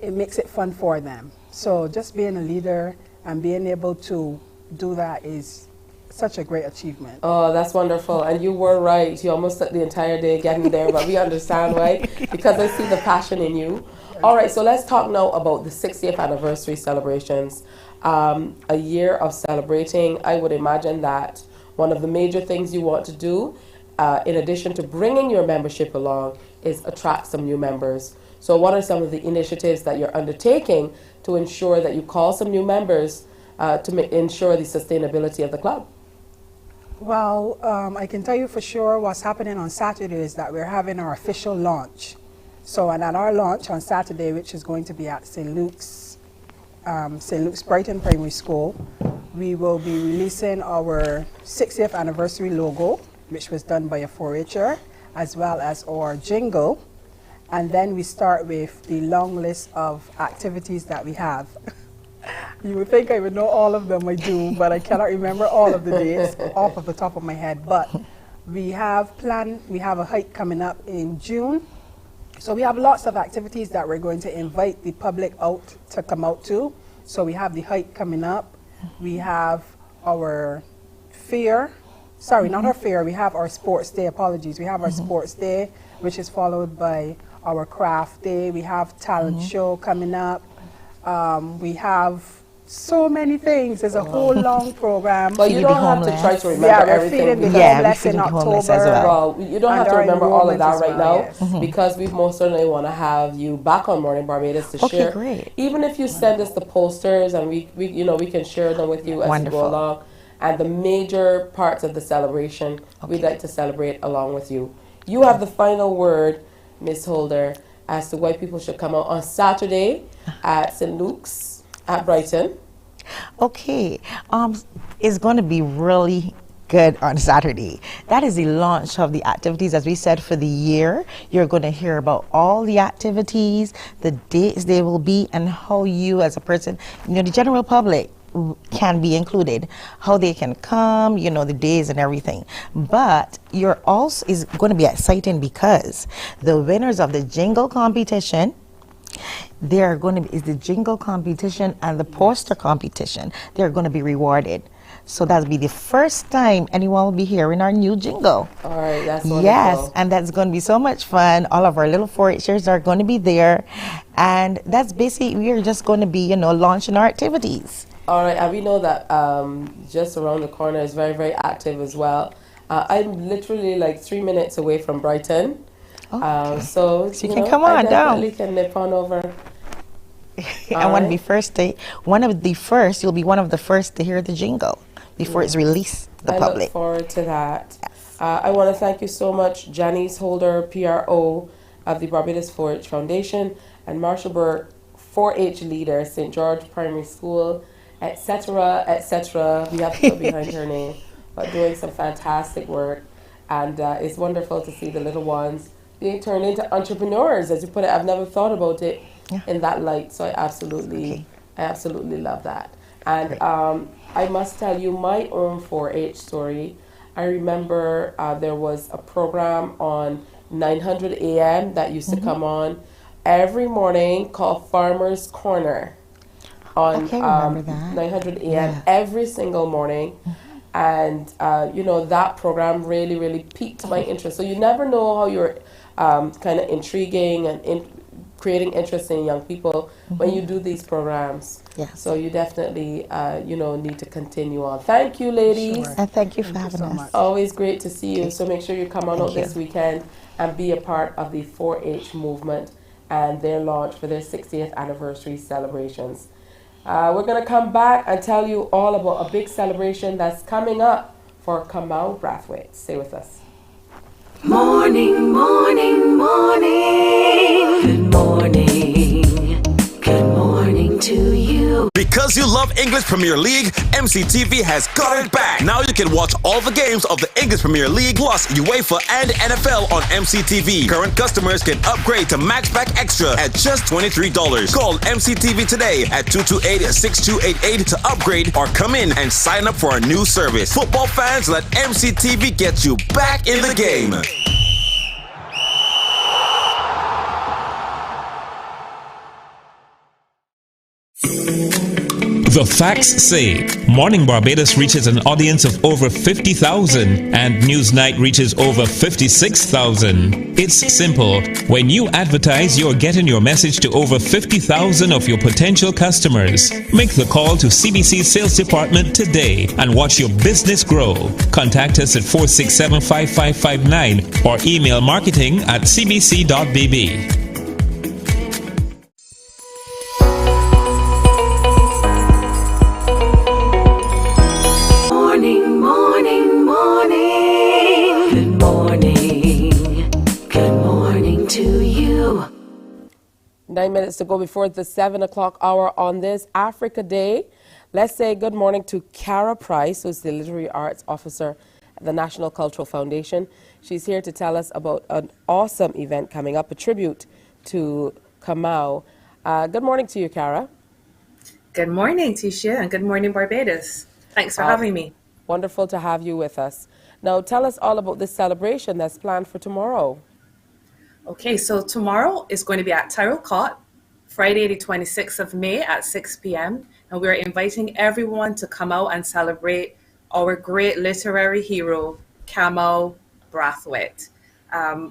Speaker 15: it makes it fun for them. So just being a leader and being able to do that is such a great achievement.
Speaker 1: Oh, that's wonderful. And you were right. You almost took the entire day getting there, but we understand why, because I see the passion in you. All right, so let's talk now about the 60th anniversary celebrations. A year of celebrating. I would imagine that one of the major things you want to do, in addition to bringing your membership along, is attract some new members. So what are some of the initiatives that you're undertaking to ensure that you call some new members to ensure the sustainability of the club?
Speaker 15: Well, I can tell you for sure what's happening on Saturday is that we're having our official launch. So, and at our launch on Saturday, which is going to be at St. Luke's Brighton Primary School, we will be releasing our 60th anniversary logo, which was done by a 4-H'er, as well as our jingle. And then we start with the long list of activities that we have. You would think I would know all of them, I do, but I cannot remember all of the dates off of the top of my head. But we have a hike coming up in June. So we have lots of activities that we're going to invite the public out to come out to. So we have the hike coming up. We have our fair, sorry, not our fair, we have our sports day, apologies. We have our sports day, which is followed by our craft day. We have talent show coming up. We have so many things. There's a whole long program.
Speaker 1: Well, you don't have to try to remember everything.
Speaker 15: We're feeding the homeless in October.
Speaker 1: Well, you don't have to remember all of that right now, because we most certainly want to have you back on Morning Barbados to share.
Speaker 14: Great.
Speaker 1: Even if you send us the posters and we can share them with you as you go along. And the major parts of the celebration, we'd like to celebrate along with you. You have the final word, Ms. Holder, as to why people should come out on Saturday at St. Luke's at Brighton.
Speaker 14: Okay, it's going to be really good on Saturday. That is the launch of the activities, as we said, for the year. You're going to hear about all the activities, the dates they will be, and how you as a person, the general public, can be included, how they can come, the days and everything. But you're also is going to be exciting because the winners of the jingle competition, they're going to be, is the jingle competition and the poster competition, they're going to be rewarded. So that'll be the first time anyone will be hearing our new jingle.
Speaker 1: All right, that's wonderful.
Speaker 14: Yes, and that's going to be so much fun. All of our little 4-H'ers are going to be there. And that's basically, we're just going to be, launching our activities.
Speaker 1: All right, and we know that just around the corner is very, very active as well. I'm literally like 3 minutes away from Brighton.
Speaker 14: Okay.
Speaker 1: So
Speaker 14: you can come on down.
Speaker 1: I can nip on over.
Speaker 14: I want to be you'll be one of the first to hear the jingle before it's released to the public.
Speaker 1: I look forward to that. I want to thank you so much, Janice Holder, PRO of the Barbados 4-H Foundation, and Marshall Burke, 4-H leader, St. George Primary School, etc., etc. We have to go behind her name, but doing some fantastic work. And it's wonderful to see the little ones being turned into entrepreneurs, as you put it. I've never thought about it in that light, so I absolutely love that. And I must tell you my own 4-H story. I remember there was a program on 900 AM that used to come on every morning called Farmer's Corner on 900 AM every single morning. And, that program really, really piqued my interest. So you never know how you're kind of intriguing and creating interest in young people when you do these programs.
Speaker 14: Yes.
Speaker 1: So you definitely, need to continue on. Thank you, ladies.
Speaker 14: Sure. And thank you for having us.
Speaker 1: Always great to see you. So make sure you come on out this weekend and be a part of the 4-H movement and their launch for their 60th anniversary celebrations. We're going to come back and tell you all about a big celebration that's coming up for Kamau, Brathwaite. Stay with us.
Speaker 13: Morning, morning, morning. Good morning. Good morning to you.
Speaker 8: Because you love English Premier League, MCTV has got it back. Now you can watch all the games of the English Premier League plus UEFA and NFL on MCTV. Current customers can upgrade to Max Pack Extra at just $23. Call MCTV today at 228-6288 to upgrade or come in and sign up for our new service. Football fans, let MCTV get you back in the game.
Speaker 16: The facts say Morning Barbados reaches an audience of over 50,000 and Newsnight reaches over 56,000. It's simple. When you advertise, you're getting your message to over 50,000 of your potential customers. Make the call to CBC Sales Department today and watch your business grow. Contact us at 467-5559 or email marketing@cbc.bb.
Speaker 13: Good morning to you.
Speaker 1: 9 minutes to go before the 7 o'clock hour on this Africa Day. Let's say good morning to Cara Price, who's the Literary Arts Officer at the National Cultural Foundation. She's here to tell us about an awesome event coming up, a tribute to Kamau. Good morning to you, Cara.
Speaker 17: Good morning, Tisha, and good morning, Barbados. Thanks for having me.
Speaker 1: Wonderful to have you with us. Now, tell us all about this celebration that's planned for tomorrow.
Speaker 17: Okay, so tomorrow is going to be at Tyrrell Court, Friday the 26th of May at 6 p.m. And we're inviting everyone to come out and celebrate our great literary hero, Kamau Brathwaite.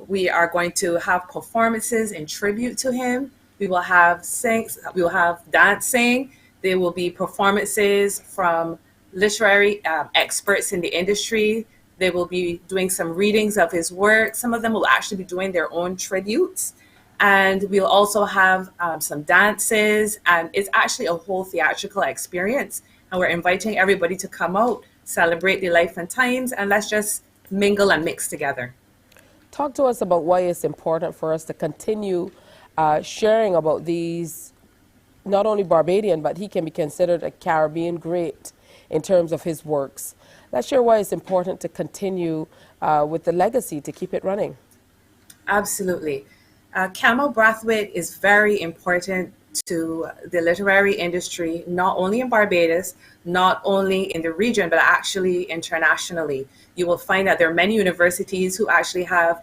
Speaker 17: We are going to have performances in tribute to him. We will have dancing. There will be performances from literary experts in the industry. They will be doing some readings of his work. Some of them will actually be doing their own tributes. And we'll also have some dances. And it's actually a whole theatrical experience. And we're inviting everybody to come out, celebrate the life and times, and let's just mingle and mix together.
Speaker 1: Talk to us about why it's important for us to continue sharing about these, not only Barbadian, but he can be considered a Caribbean great in terms of his works. Let's share why it's important to continue with the legacy, to keep it running.
Speaker 17: Absolutely. Kamau Brathwaite is very important to the literary industry, not only in Barbados, not only in the region, but actually internationally. You will find that there are many universities who actually have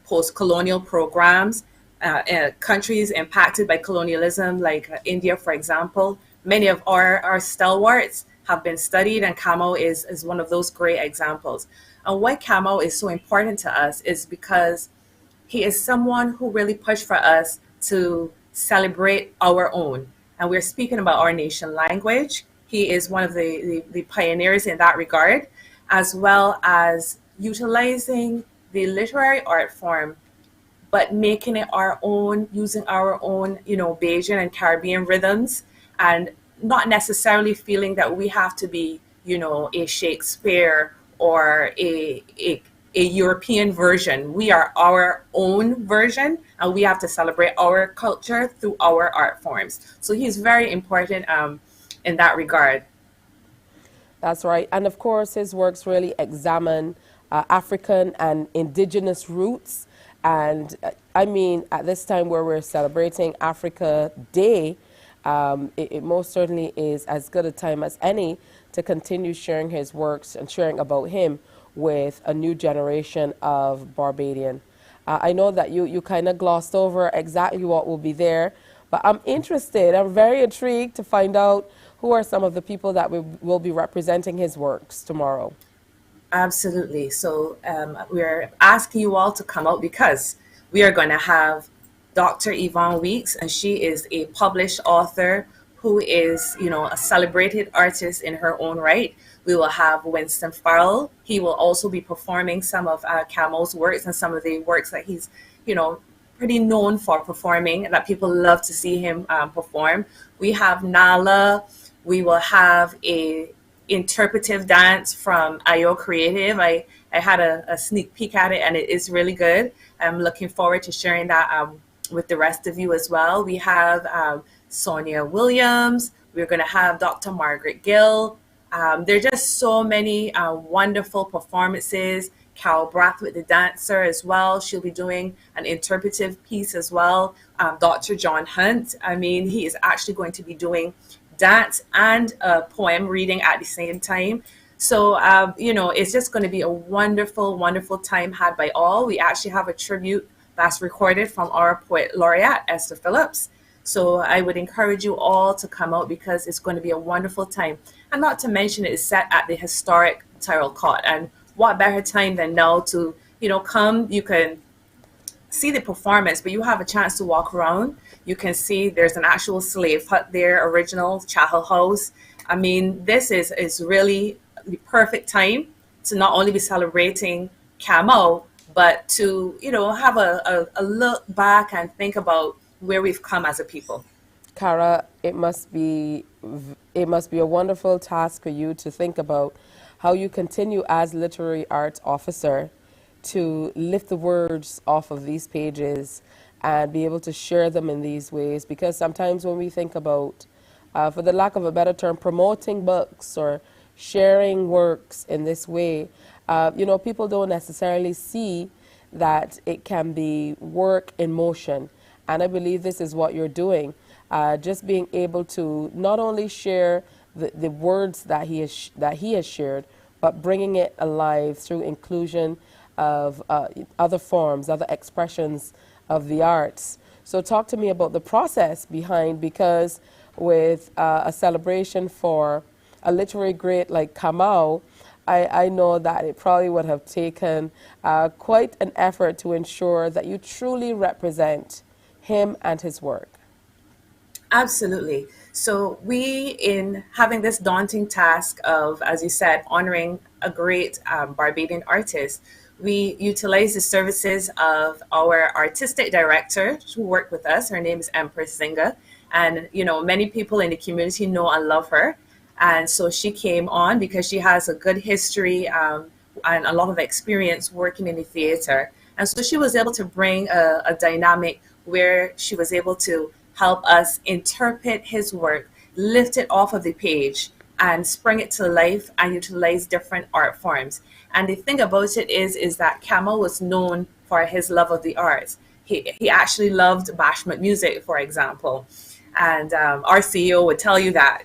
Speaker 17: post-colonial programs, countries impacted by colonialism, like India, for example. Many of our stalwarts have been studied, and Kamau is one of those great examples. And why Kamau is so important to us is because he is someone who really pushed for us to celebrate our own. And we're speaking about our nation language. He is one of the pioneers in that regard, as well as utilizing the literary art form, but making it our own, using our own, Bajan and Caribbean rhythms, and not necessarily feeling that we have to be, a Shakespeare or a European version. We are our own version, and we have to celebrate our culture through our art forms. So he's very important in that regard.
Speaker 1: That's right. And of course, his works really examine African and indigenous roots. And I mean, at this time where we're celebrating Africa Day, it most certainly is as good a time as any to continue sharing his works and sharing about him with a new generation of Barbadian. I know that you kind of glossed over exactly what will be there, but I'm very intrigued to find out who are some of the people that will be representing his works tomorrow.
Speaker 17: Absolutely. So we're asking you all to come out because we are going to have Dr. Yvonne Weeks, and she is a published author who is, a celebrated artist in her own right. We will have Winston Farrell. He will also be performing some of Kamau's works and some of the works that he's, pretty known for performing and that people love to see him perform. We have Nala. We will have a interpretive dance from Ayo Creative. I had a sneak peek at it, and it is really good. I'm looking forward to sharing that with the rest of you as well. We have Sonia Williams. We're going to have Dr. Margaret Gill. There are just so many wonderful performances. Carol Brathwaite, the dancer, as well. She'll be doing an interpretive piece as well. Dr. John Hunt, he is actually going to be doing dance and a poem reading at the same time. So, it's just going to be a wonderful, wonderful time had by all. We actually have a tribute that's recorded from our poet laureate, Esther Phillips. So I would encourage you all to come out because it's going to be a wonderful time. And not to mention it is set at the historic Tyrrell Court. And what better time than now to, come, you can see the performance, but you have a chance to walk around. You can see there's an actual slave hut there, original chattel house. I mean, this is really the perfect time to not only be celebrating Kamau, but to, have a look back and think about where we've come as a people.
Speaker 1: Cara, it must be a wonderful task for you to think about how you continue as literary arts officer to lift the words off of these pages and be able to share them in these ways. Because sometimes when we think about, for the lack of a better term, promoting books or sharing works in this way, people don't necessarily see that it can be work in motion. And I believe this is what you're doing. Just being able to not only share the words that he has shared, but bringing it alive through inclusion of other forms, other expressions of the arts. So talk to me about the process behind, because with a celebration for a literary great like Kamau, I know that it probably would have taken quite an effort to ensure that you truly represent him and his work.
Speaker 17: Absolutely. So we, in having this daunting task of, as you said, honoring a great Barbadian artist, we utilize the services of our artistic director who worked with us. Her name is Empress Zinga. And, many people in the community know and love her. And so she came on because she has a good history and a lot of experience working in the theater. And so she was able to bring a dynamic where she was able to help us interpret his work, lift it off of the page, and spring it to life and utilize different art forms. And the thing about it is that Kamau was known for his love of the arts. He actually loved bashment music, for example. And our CEO would tell you that,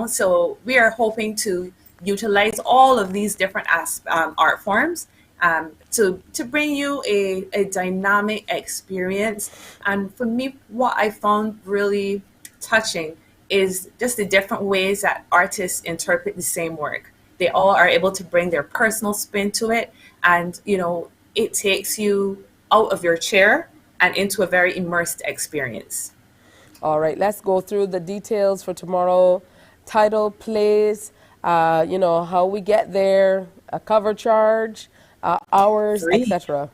Speaker 17: So we are hoping to utilize all of these different art forms to bring you a dynamic experience. And for me, what I found really touching is just the different ways that artists interpret the same work. They all are able to bring their personal spin to it. And, it takes you out of your chair and into a very immersed experience.
Speaker 1: All right, let's go through the details for tomorrow. Title, place, how we get there, a cover charge, hours, etc.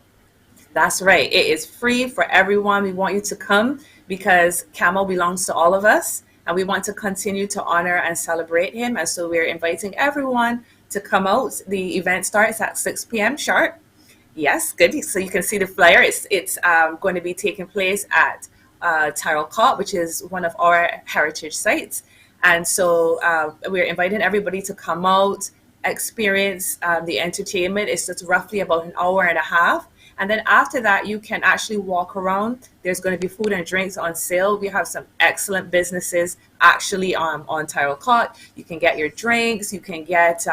Speaker 17: That's right. It is free for everyone. We want you to come because Kamau belongs to all of us, and we want to continue to honor and celebrate him. And so we're inviting everyone to come out. The event starts at 6 p.m. sharp. Yes, good. So you can see the flyer. It's going to be taking place at Tyrrell Court, which is one of our heritage sites. And so we're inviting everybody to come out, experience the entertainment. It's just roughly about an hour and a half. And then after that, you can actually walk around. There's going to be food and drinks on sale. We have some excellent businesses actually on Tyrrell Court. You can get your drinks. You can get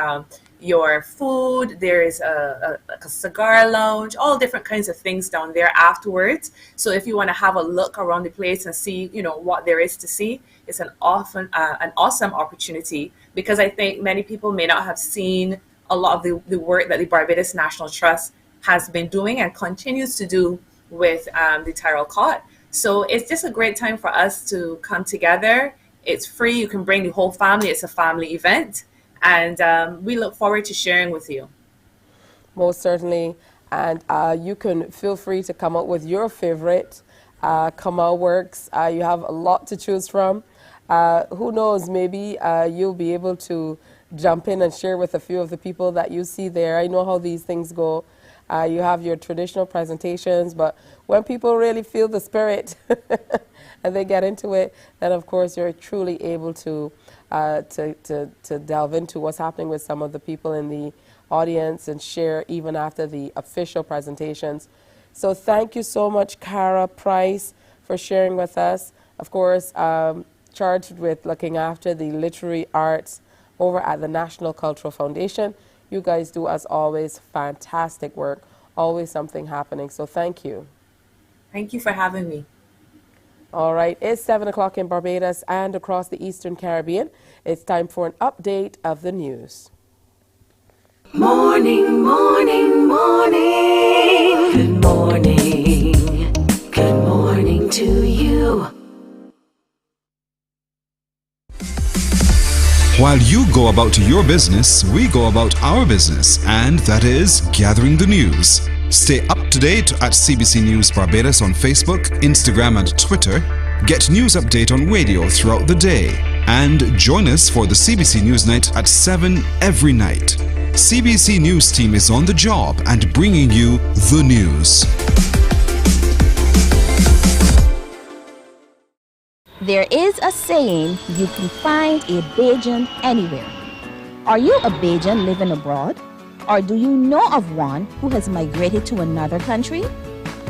Speaker 17: your food. There is a cigar lounge, all different kinds of things down there afterwards. So if you want to have a look around the place and see, what there is to see, it's an awesome opportunity, because I think many people may not have seen a lot of the work that the Barbados National Trust has been doing and continues to do with the Tyrrell Court. So it's just a great time for us to come together. It's free. You can bring the whole family. It's a family event. And we look forward to sharing with you.
Speaker 1: Most certainly. And you can feel free to come up with your favorite Kamau works. You have a lot to choose from. Who knows, maybe you'll be able to jump in and share with a few of the people that you see there. I know how these things go. You have your traditional presentations, but when people really feel the spirit and they get into it, then of course you're truly able to delve into what's happening with some of the people in the audience and share even after the official presentations. So thank you so much, Cara Price, for sharing with us. Of course, charged with looking after the literary arts over at the National Cultural Foundation. You guys do, as always, fantastic work. Always something happening. So thank you.
Speaker 17: Thank you for having me.
Speaker 1: All right, it's 7 o'clock in Barbados and across the Eastern Caribbean. It's time for an update of the news.
Speaker 13: Morning, morning, morning. Good morning. Good morning to you.
Speaker 3: While you go about your business, we go about our business, and that is gathering the news. Stay up to date at CBC News Barbados on Facebook, Instagram, and Twitter. Get news update on radio throughout the day. And join us for the CBC News Night at 7 every night. CBC News team is on the job and bringing you the news.
Speaker 4: There is a saying, you can find a Bajan anywhere. Are you a Bajan living abroad? Or do you know of one who has migrated to another country?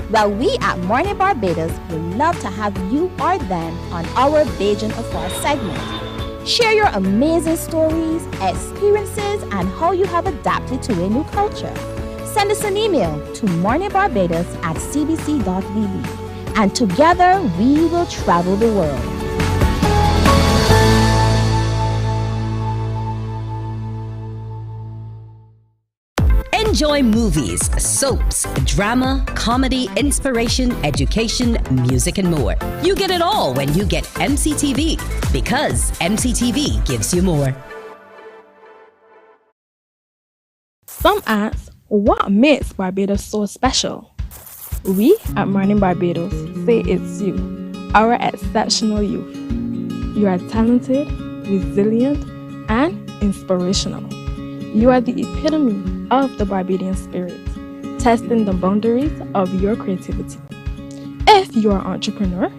Speaker 4: Well, we at Mornin Barbados would love to have you or them on our Bajan Afar segment. Share your amazing stories, experiences, and how you have adapted to a new culture. Send us an email to morninbarbados@cbc.vb. And together we will travel the world.
Speaker 5: Enjoy movies, soaps, drama, comedy, inspiration, education, music, and more. You get it all when you get MCTV, because MCTV gives you more.
Speaker 6: Some ask, what makes Barbados so special? We at Mornin Barbados say it's you, our exceptional youth. You are talented, resilient, and inspirational. You are the epitome of the Barbadian spirit, testing the boundaries of your creativity. If you are an entrepreneur,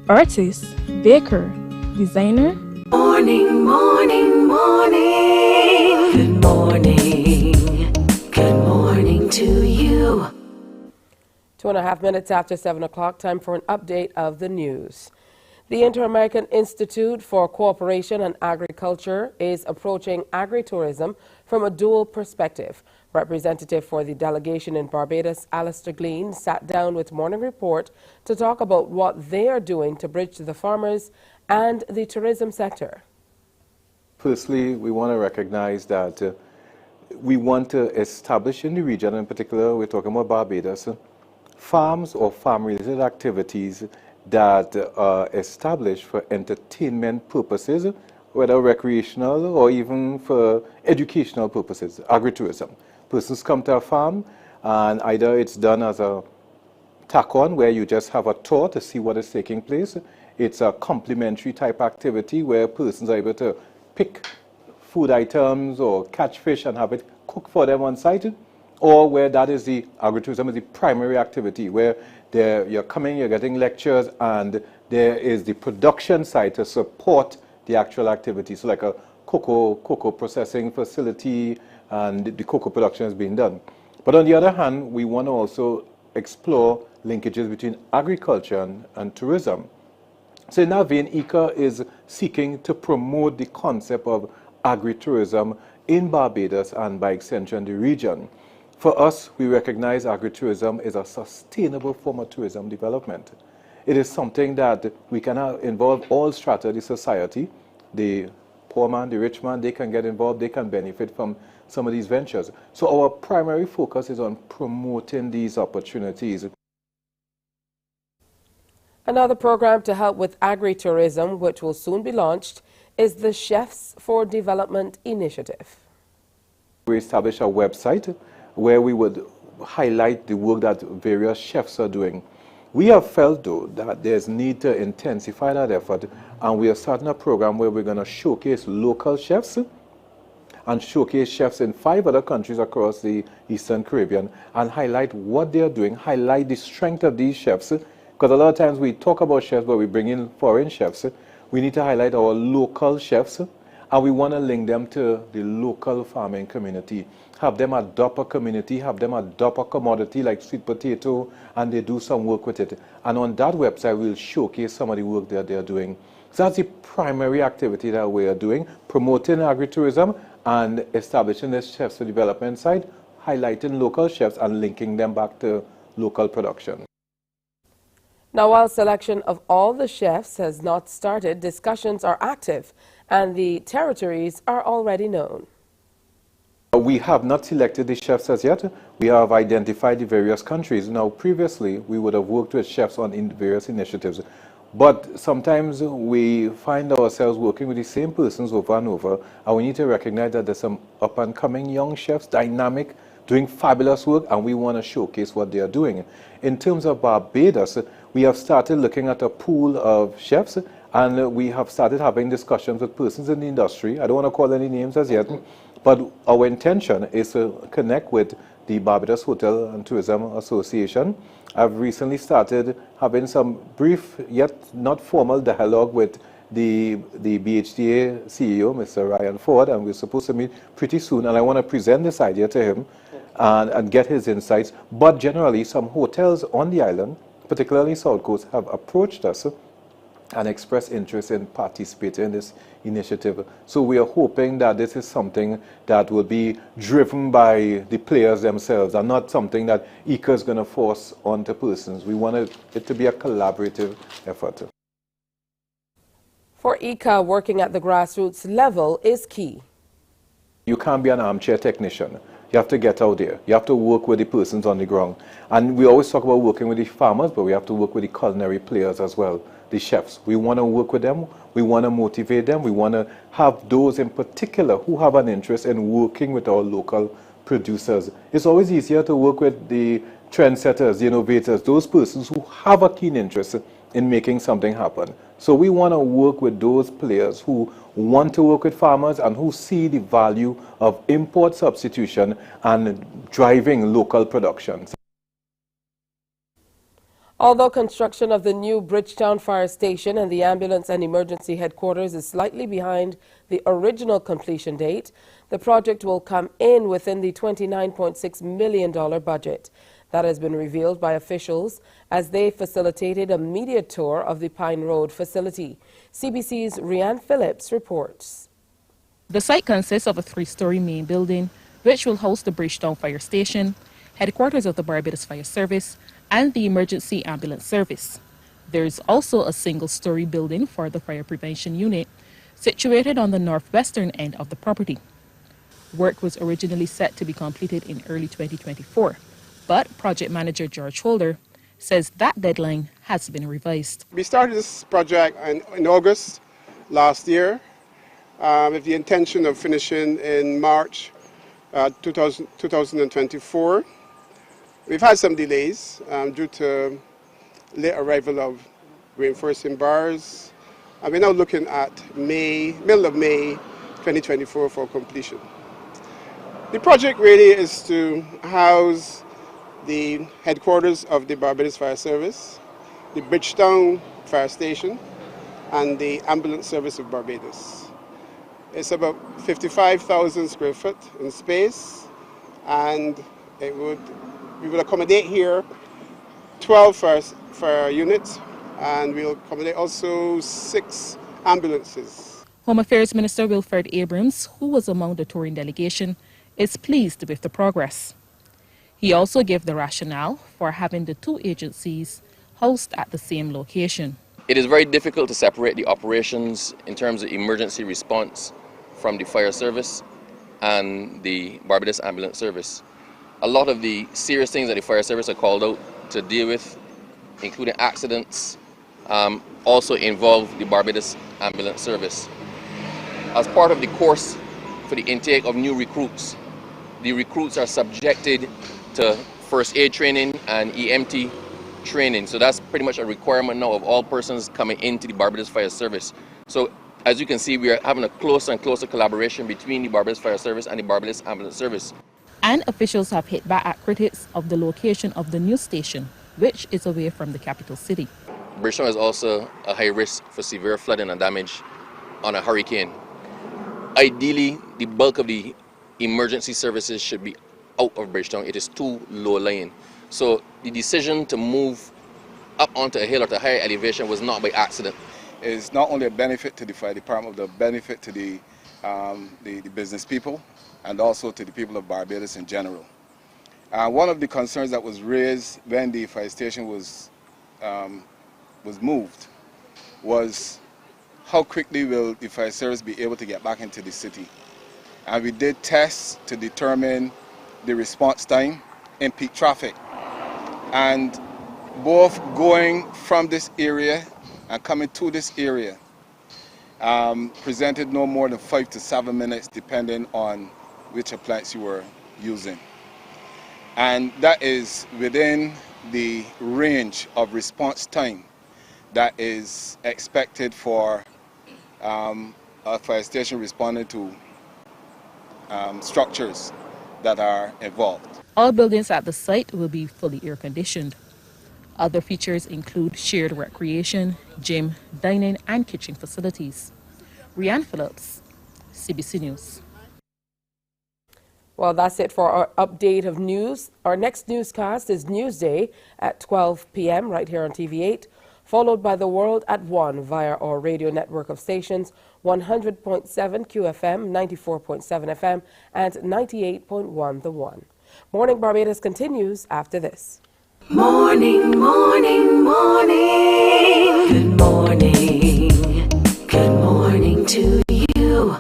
Speaker 6: artist, baker, designer,
Speaker 13: Morning, morning, morning. Good morning. Good morning to you.
Speaker 1: 2.5 minutes after 7 o'clock, time for an update of the news. The Inter-American Institute for Cooperation and Agriculture is approaching agri-tourism from a dual perspective. Representative for the delegation in Barbados, Alistair Glean, sat down with Morning Report to talk about what they are doing to bridge the farmers and the tourism sector.
Speaker 2: Firstly, we want to recognize that we want to establish in the region, in particular, we're talking about Barbados, farms or farm-related activities that are established for entertainment purposes, whether recreational or even for educational purposes, agri-tourism. Persons come to a farm and either it's done as a tack-on where you just have a tour to see what is taking place. It's a complementary type activity where persons are able to pick food items or catch fish and have it cooked for them on site, or where that is the agri-tourism is the primary activity, where you're coming, you're getting lectures, and there is the production side to support the actual activity. So like a cocoa processing facility, and the cocoa production is being done. But on the other hand, we want to also explore linkages between agriculture and tourism. So in that vein, ICA is seeking to promote the concept of agri-tourism in Barbados and by extension the region. For us, we recognize agri-tourism is a sustainable form of tourism development. It is something that we can involve all strata of the society. The poor man, the rich man, they can get involved, they can benefit from some of these ventures. So our primary focus is on promoting these opportunities.
Speaker 1: Another program to help with agri-tourism, which will soon be launched, is the Chefs for Development Initiative.
Speaker 2: We established a website where we would highlight the work that various chefs are doing. We have felt, though, that there's need to intensify that effort, and we are starting a program where we're going to showcase local chefs and showcase chefs in 5 other countries across the Eastern Caribbean and highlight what they're doing, highlight the strength of these chefs, because a lot of times we talk about chefs, but we bring in foreign chefs. We need to highlight our local chefs, and we want to link them to the local farming community. Have them adopt a community, have them adopt a commodity like sweet potato, and they do some work with it. And on that website, we'll showcase some of the work that they're doing. So that's the primary activity that we are doing, promoting agri-tourism and establishing this chefs for development side, highlighting local chefs and linking them back to local production.
Speaker 1: Now, while selection of all the chefs has not started, discussions are active and the territories are already known.
Speaker 2: We have not selected the chefs as yet. We have identified the various countries. Now, previously, we would have worked with chefs on various initiatives. But sometimes we find ourselves working with the same persons over and over, and we need to recognize that there's some up-and-coming young chefs, dynamic, doing fabulous work, and we want to showcase what they are doing. In terms of Barbados, we have started looking at a pool of chefs, and we have started having discussions with persons in the industry. I don't want to call any names as yet, but our intention is to connect with the Barbados Hotel and Tourism Association. I've recently started having some brief, yet not formal dialogue with the BHDA CEO, Mr. Ryan Ford, and we're supposed to meet pretty soon, and I want to present this idea to him and get his insights. But generally, some hotels on the island, particularly South Coast, have approached us and expressed interest in participating in this initiative. So we are hoping that this is something that will be driven by the players themselves and not something that ICA is going to force onto persons. We want it to be a collaborative effort.
Speaker 1: For ICA, working at the grassroots level is key.
Speaker 2: You can't be an armchair technician. You have to get out there. You have to work with the persons on the ground. And we always talk about working with the farmers, but we have to work with the culinary players as well, the chefs. We want to work with them. We want to motivate them. We want to have those in particular who have an interest in working with our local producers. It's always easier to work with the trendsetters, the innovators, those persons who have a keen interest in making something happen. So we want to work with those players who want to work with farmers and who see the value of import substitution and driving local production.
Speaker 1: Although construction of the new Bridgetown Fire Station and the ambulance and emergency headquarters is slightly behind the original completion date, the project will come in within the $29.6 million budget. That has been revealed by officials as they facilitated a media tour of the Pine Road facility. CBC's Rianne Phillips reports.
Speaker 9: The site consists of a three-story main building, which will host the Bridgetown Fire Station, headquarters of the Barbados Fire Service, and the Emergency Ambulance Service. There is also a single-story building for the Fire Prevention Unit, situated on the northwestern end of the property. Work was originally set to be completed in early 2024. But project manager George Holder says that deadline has been revised.
Speaker 10: We started this project in August last year with the intention of finishing in March 2024. We've had some delays due to late arrival of reinforcing bars. And we're now looking at middle of May 2024 for completion. The project really is to house the headquarters of the Barbados Fire Service, the Bridgetown Fire Station, and the Ambulance Service of Barbados. It's about 55,000 square foot in space, and we would accommodate here 12 fire units, and we'll accommodate also 6 ambulances.
Speaker 9: Home Affairs Minister Wilfred Abrams, who was among the touring delegation, is pleased with the progress. He also gave the rationale for having the two agencies host at the same location.
Speaker 11: It is very difficult to separate the operations in terms of emergency response from the fire service and the Barbados Ambulance Service. A lot of the serious things that the fire service are called out to deal with, including accidents, also involve the Barbados Ambulance Service. As part of the course for the intake of new recruits, the recruits are subjected to first aid training and EMT training. So that's pretty much a requirement now of all persons coming into the Barbados Fire Service. So as you can see, we are having a closer and closer collaboration between the Barbados Fire Service and the Barbados Ambulance Service.
Speaker 9: And officials have hit back at critics of the location of the new station, which is away from the capital city.
Speaker 11: Bridgetown is also a high risk for severe flooding and damage on a hurricane. Ideally, the bulk of the emergency services should be out of Bridgetown. It is too low lying. So the decision to move up onto a hill or to higher elevation was not by accident.
Speaker 12: It's not only a benefit to the fire department, but a benefit to the business people and also to the people of Barbados in general. One of the concerns that was raised when the fire station was was moved was how quickly will the fire service be able to get back into the city. And we did tests to determine the response time in peak traffic. And both going from this area and coming to this area presented no more than 5 to 7 minutes depending on which appliance you were using. And that is within the range of response time that is expected for a fire station responding to structures that are involved.
Speaker 9: All buildings at the site will be fully air conditioned. Other features include shared recreation, gym, dining, and kitchen facilities. Rianne Phillips, CBC News.
Speaker 1: Well, that's it for our update of news. Our next newscast is Newsday at 12 p.m. right here on TV8, followed by The World at 1 via our radio network of stations, 100.7 QFM, 94.7 FM, and 98.1 The One. Morning Barbados continues after this.
Speaker 13: Morning, morning, morning. Good morning. Good morning to you.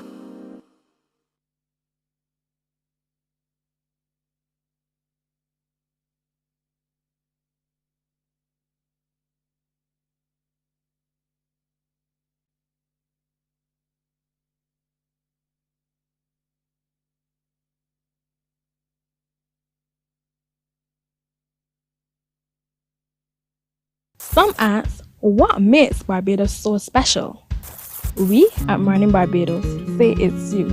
Speaker 6: Some ask, what makes Barbados so special? We at Mornin Barbados say it's you,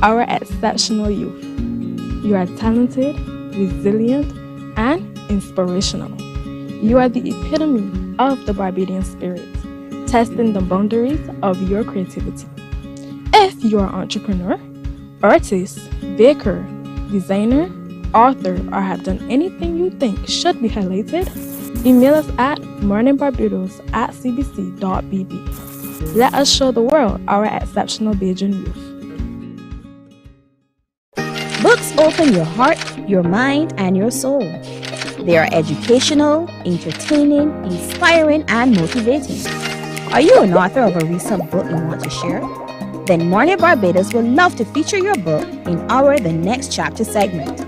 Speaker 6: our exceptional youth. You are talented, resilient, and inspirational. You are the epitome of the Barbadian spirit, testing the boundaries of your creativity. If you are an entrepreneur, artist, baker, designer, author, or have done anything you think should be highlighted, email us at morninbarbados@cbc.bb. Let us show the world our exceptional Bajan youth.
Speaker 4: Books open your heart, your mind, and your soul. They are educational, entertaining, inspiring, and motivating. Are you an author of a recent book you want to share? Then Mornin Barbados would love to feature your book in our The Next Chapter segment.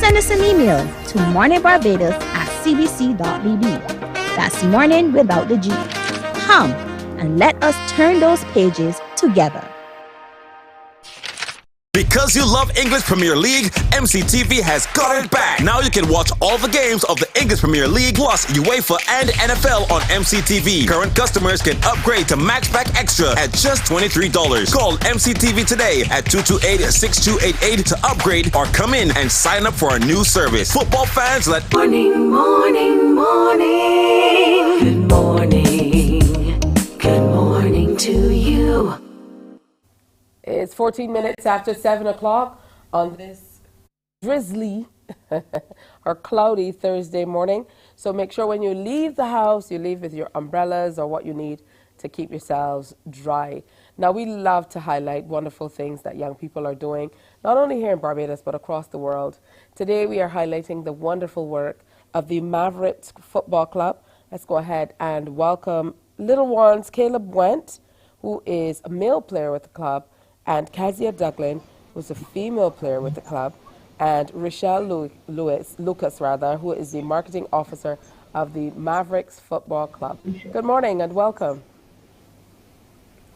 Speaker 4: Send us an email to morninbarbados@cbc.bb. That's morning without the G. Come and let us turn those pages together.
Speaker 8: Because you love English Premier League, MCTV has got it back. Now you can watch all the games of the English Premier League plus UEFA and NFL on MCTV. Current customers can upgrade to Matchback Extra at just $23. Call MCTV today at 228-6288 to upgrade or come in and sign up for a new service. Football fans, let
Speaker 13: Morning, morning, morning. Good morning. Good morning to you.
Speaker 1: It's 14 minutes after 7 o'clock on this drizzly or cloudy Thursday morning. So make sure when you leave the house, you leave with your umbrellas or what you need to keep yourselves dry. Now, we love to highlight wonderful things that young people are doing, not only here in Barbados, but across the world. Today, we are highlighting the wonderful work of the Mavericks Football Club. Let's go ahead and welcome little ones, Caleb Went, who is a male player with the club, and Kezia Duglin, who's a female player with the club, and Rochelle Lucas, who is the marketing officer of the Mavericks Football Club. Good morning and welcome.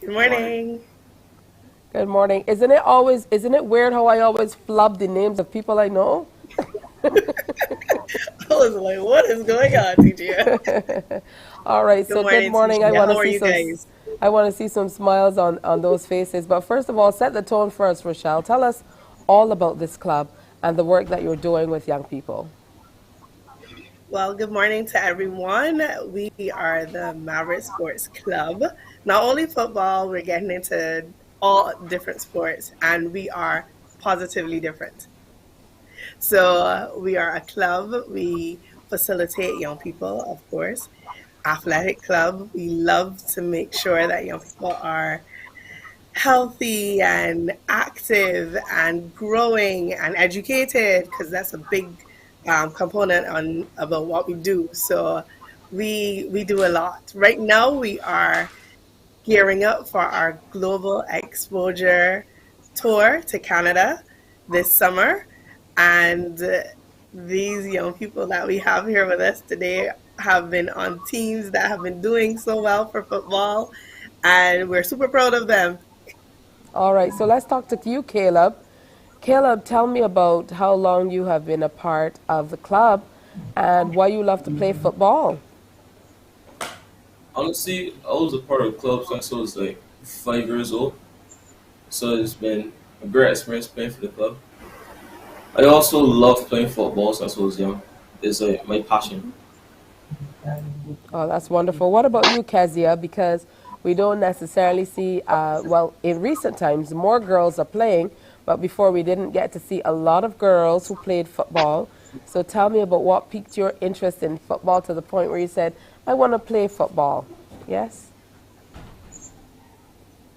Speaker 18: Good morning.
Speaker 1: Good morning. Isn't it weird how I always flub the names of people I know?
Speaker 18: I was like, what is going on, TJ?
Speaker 1: All right, so good morning.
Speaker 18: How are you guys?
Speaker 1: I want to see some smiles on those faces. But first of all, set the tone for us, Rochelle. Tell us all about this club and the work that you're doing with young people.
Speaker 18: Well, good morning to everyone. We are the Maverick Sports Club. Not only football, we're getting into all different sports, and we are positively different. So we are a club. We facilitate young people, of course. Athletic club. We love to make sure that young people are healthy and active and growing and educated, because that's a big component about what we do. So we do a lot. Right now, we are gearing up for our global exposure tour to Canada this summer. And these young people that we have here with us today have been on teams that have been doing so well for football, and we're super proud of them.
Speaker 1: All right, so let's talk to you, Caleb. Caleb, tell me about how long you have been a part of the club and why you love to play football.
Speaker 19: Honestly, I was a part of the club since I was like 5 years old. So it's been a great experience playing for the club. I also love playing football since I was young. It's like my passion.
Speaker 1: Oh, that's wonderful. What about you, Kezia? Because we don't necessarily see, well, in recent times, more girls are playing, but before we didn't get to see a lot of girls who played football. So tell me about what piqued your interest in football to the point where you said, I want to play football. Yes?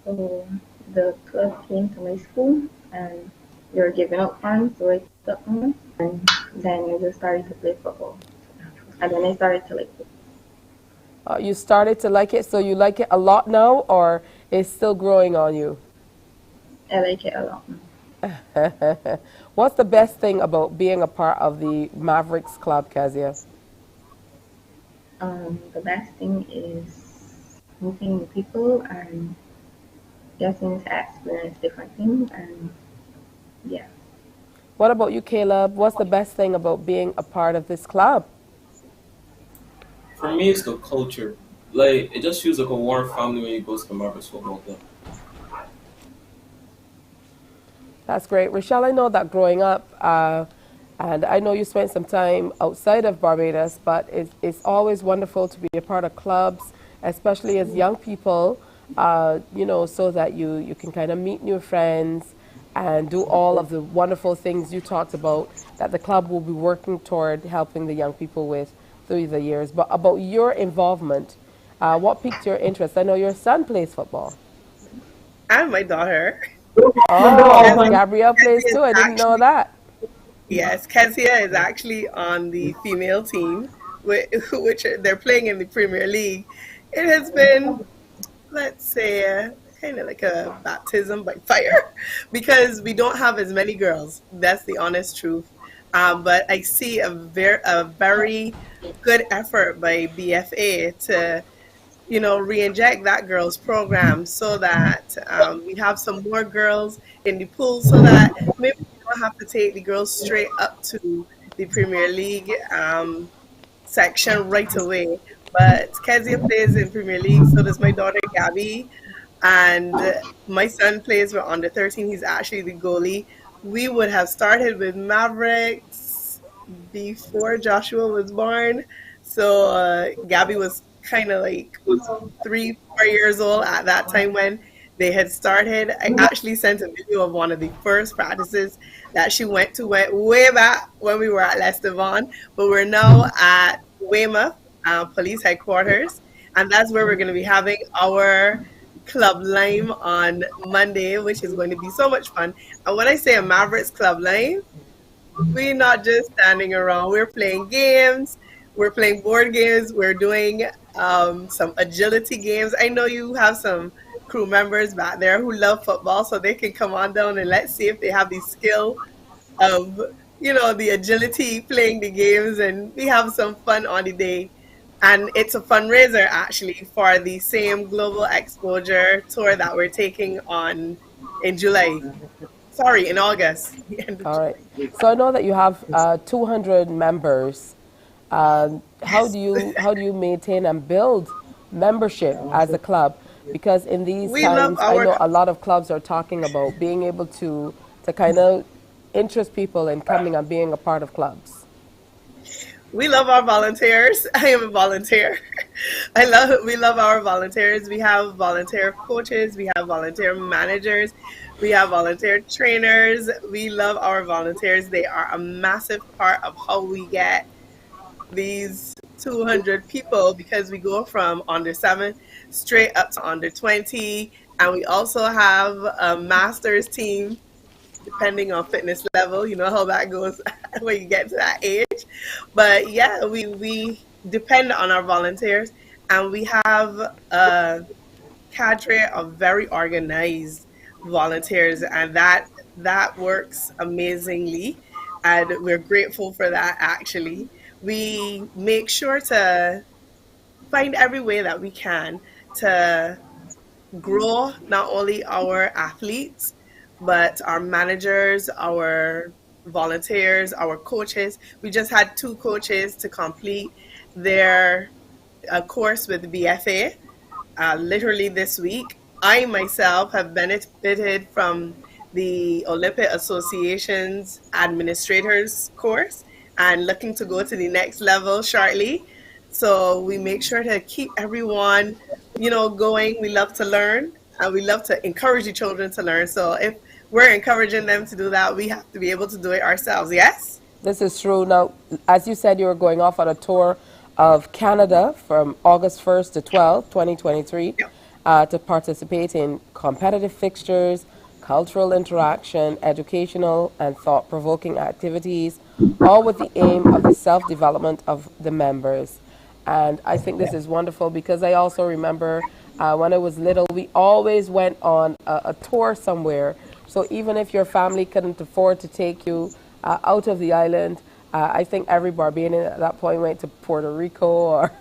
Speaker 20: So the club came to my school and they were giving out funds, so I took them, and then I just started to play football. And then I started to like it.
Speaker 1: You started to like it, so you like it a lot now, or it's still growing on you?
Speaker 20: I like it a lot.
Speaker 1: What's the best thing about being a part of the Mavericks club, Kezia?
Speaker 20: The best thing is meeting new people and getting to experience different things, and yeah.
Speaker 1: What about you, Caleb? What's the best thing about being a part of this club?
Speaker 19: For me, it's the culture. Like, it just feels like a warm family when you go to the Mavericks football club.
Speaker 1: That's great. Rochelle, I know that growing up, and I know you spent some time outside of Barbados, but it's always wonderful to be a part of clubs, especially as young people, you know, so that you can kind of meet new friends and do all of the wonderful things you talked about that the club will be working toward helping the young people with through the years. But about your involvement, what piqued your interest? I know your son plays football.
Speaker 18: And my daughter.
Speaker 1: Oh, Gabrielle plays too. I didn't know that.
Speaker 18: Yes, Kezia is actually on the female team, which they're playing in the Premier League. It has been, let's say, kind of like a baptism by fire because we don't have as many girls. That's the honest truth. But I see a very good effort by BFA to, you know, re-inject that girls program so that we have some more girls in the pool so that maybe we don't have to take the girls straight up to the Premier League section right away. But Kezia plays in Premier League, so does my daughter Gabby, and my son plays for under 13. He's actually the goalie. We would have started with Mavericks before Joshua was born. So Gabby was kind of like 3-4 years old at that time when they had started. I actually sent a video of one of the first practices that she went way back when we were at Lestevon, but we're now at Weymouth Police Headquarters, and that's where we're going to be having our Club Lime on Monday, which is going to be so much fun. And when I say a Mavericks Club Lime, we're not just standing around. We're playing games. We're playing board games. We're doing some agility games. I know you have some crew members back there who love football, so they can come on down and let's see if they have the skill of, you know, the agility playing the games, and we have some fun on the day. And it's a fundraiser actually for the same global exposure tour that we're taking on in August.
Speaker 1: All right. So I know that you have 200 members. How do you maintain and build membership as a club? Because in these times, I know a lot of clubs are talking about being able to kind of interest people in coming and being a part of clubs.
Speaker 18: We love our volunteers. I am a volunteer. We love our volunteers. We have volunteer coaches. We have volunteer managers. We have volunteer trainers. We love our volunteers. They are a massive part of how we get these 200 people, because we go from under 7 straight up to under 20. And we also have a master's team, depending on fitness level. You know how that goes when you get to that age. But yeah, we depend on our volunteers, and we have a cadre of very organized volunteers, and that works amazingly, and we're grateful for that. Actually, we make sure to find every way that we can to grow not only our athletes, but our managers, our volunteers, our coaches. We just had 2 coaches to complete their course with BFA literally this week. I myself have benefited from the Olympic Association's administrators course and looking to go to the next level shortly. So we make sure to keep everyone, going. We love to learn, and we love to encourage the children to learn. So if we're encouraging them to do that, we have to be able to do it ourselves. Yes?
Speaker 1: This is true. Now, as you said, you were going off on a tour of Canada from August 1st to 12th, 2023, to participate in competitive fixtures, cultural interaction, educational and thought-provoking activities, all with the aim of the self-development of the members. And I think this is wonderful because I also remember when I was little, we always went on a tour somewhere. So even if your family couldn't afford to take you out of the island, I think every Barbadian at that point went to Puerto Rico or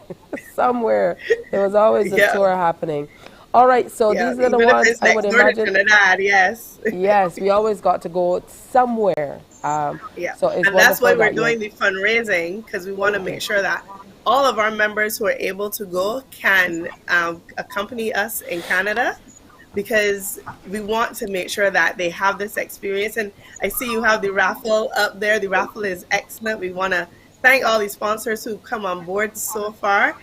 Speaker 1: somewhere. There was always a tour happening. All right, so these are the ones I would imagine.
Speaker 18: Trinidad, yes.
Speaker 1: Yes, we always got to go somewhere. So it's
Speaker 18: and that's why we're doing the fundraising, because we want to make sure that all of our members who are able to go can accompany us in Canada, because we want to make sure that they have this experience. And I see you have the raffle up there. The raffle is excellent. We want to thank all the sponsors who've come on board so far.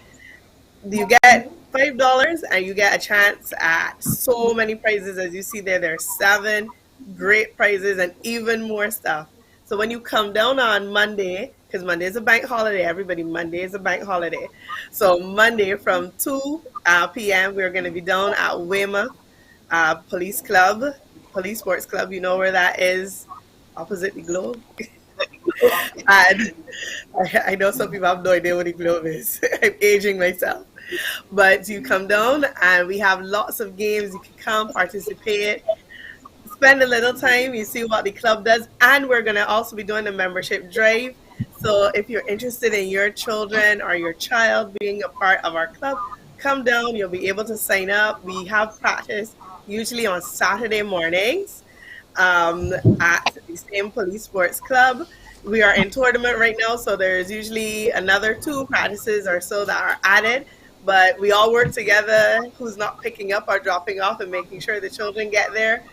Speaker 18: You get $5 and you get a chance at so many prizes. As you see there, there are 7 great prizes and even more stuff. So when you come down on Monday, because Monday is a bank holiday, everybody, Monday is a bank holiday. So Monday from 2 p.m., we're going to be down at Weymouth Police Sports Club. You know where that is, opposite the Globe. And I know some people have no idea what the Globe is. I'm aging myself. But you come down and we have lots of games. You can come participate, spend a little time, you see what the club does. And we're going to also be doing a membership drive. So if you're interested in your children or your child being a part of our club, come down. You'll be able to sign up. We have practice usually on Saturday mornings at the same Police Sports Club. We are in tournament right now, so there's usually another 2 practices or so that are added. But we all work together, who's not picking up or dropping off, and making sure the children get there.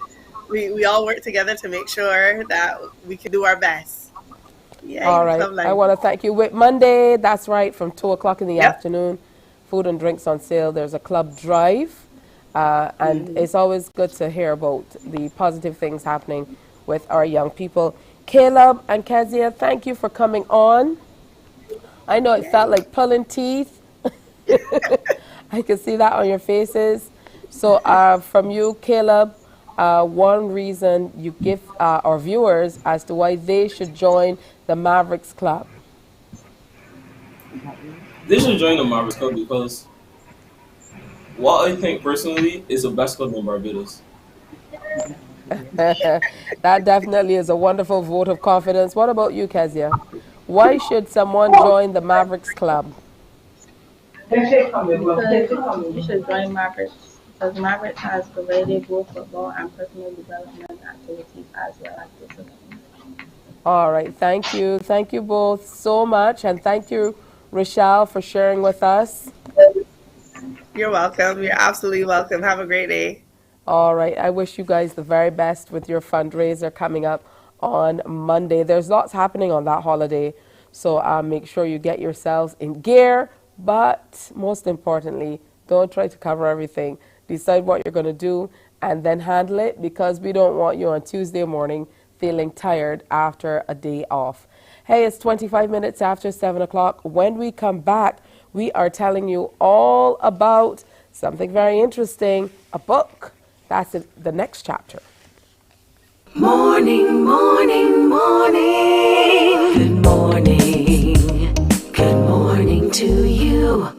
Speaker 18: We all work together to make sure that we can do our best. Yeah,
Speaker 1: all right. I want to thank you. With Monday, that's right, from 2 o'clock in the afternoon, food and drinks on sale. There's a club drive. And it's always good to hear about the positive things happening with our young people. Caleb and Kezia, thank you for coming on. I know it felt like pulling teeth. I can see that on your faces. So from you, Caleb, one reason you give our viewers as to why they should join the Mavericks Club.
Speaker 19: They should join the Mavericks Club because what I think personally is the best club in Barbados.
Speaker 1: That definitely is a wonderful vote of confidence. What about you, Kezia? Why should someone join the Mavericks Club?
Speaker 20: Because you should join Mavericks, because Mavericks has provided both football and personal development activities as well as discipline.
Speaker 1: All right, thank you. Thank you both so much, and thank you, Rochelle, for sharing with us.
Speaker 18: You're welcome. You're absolutely welcome. Have a great day.
Speaker 1: All right, I wish you guys the very best with your fundraiser coming up on Monday. There's lots happening on that holiday, so make sure you get yourselves in gear. But most importantly, don't try to cover everything. Decide what you're going to do and then handle it, because we don't want you on Tuesday morning feeling tired after a day off. Hey, it's 25 minutes after 7 o'clock. When we come back, we are telling you all about something very interesting, a book. That's the next chapter.
Speaker 13: Morning, morning, morning. Good morning. Good morning to you.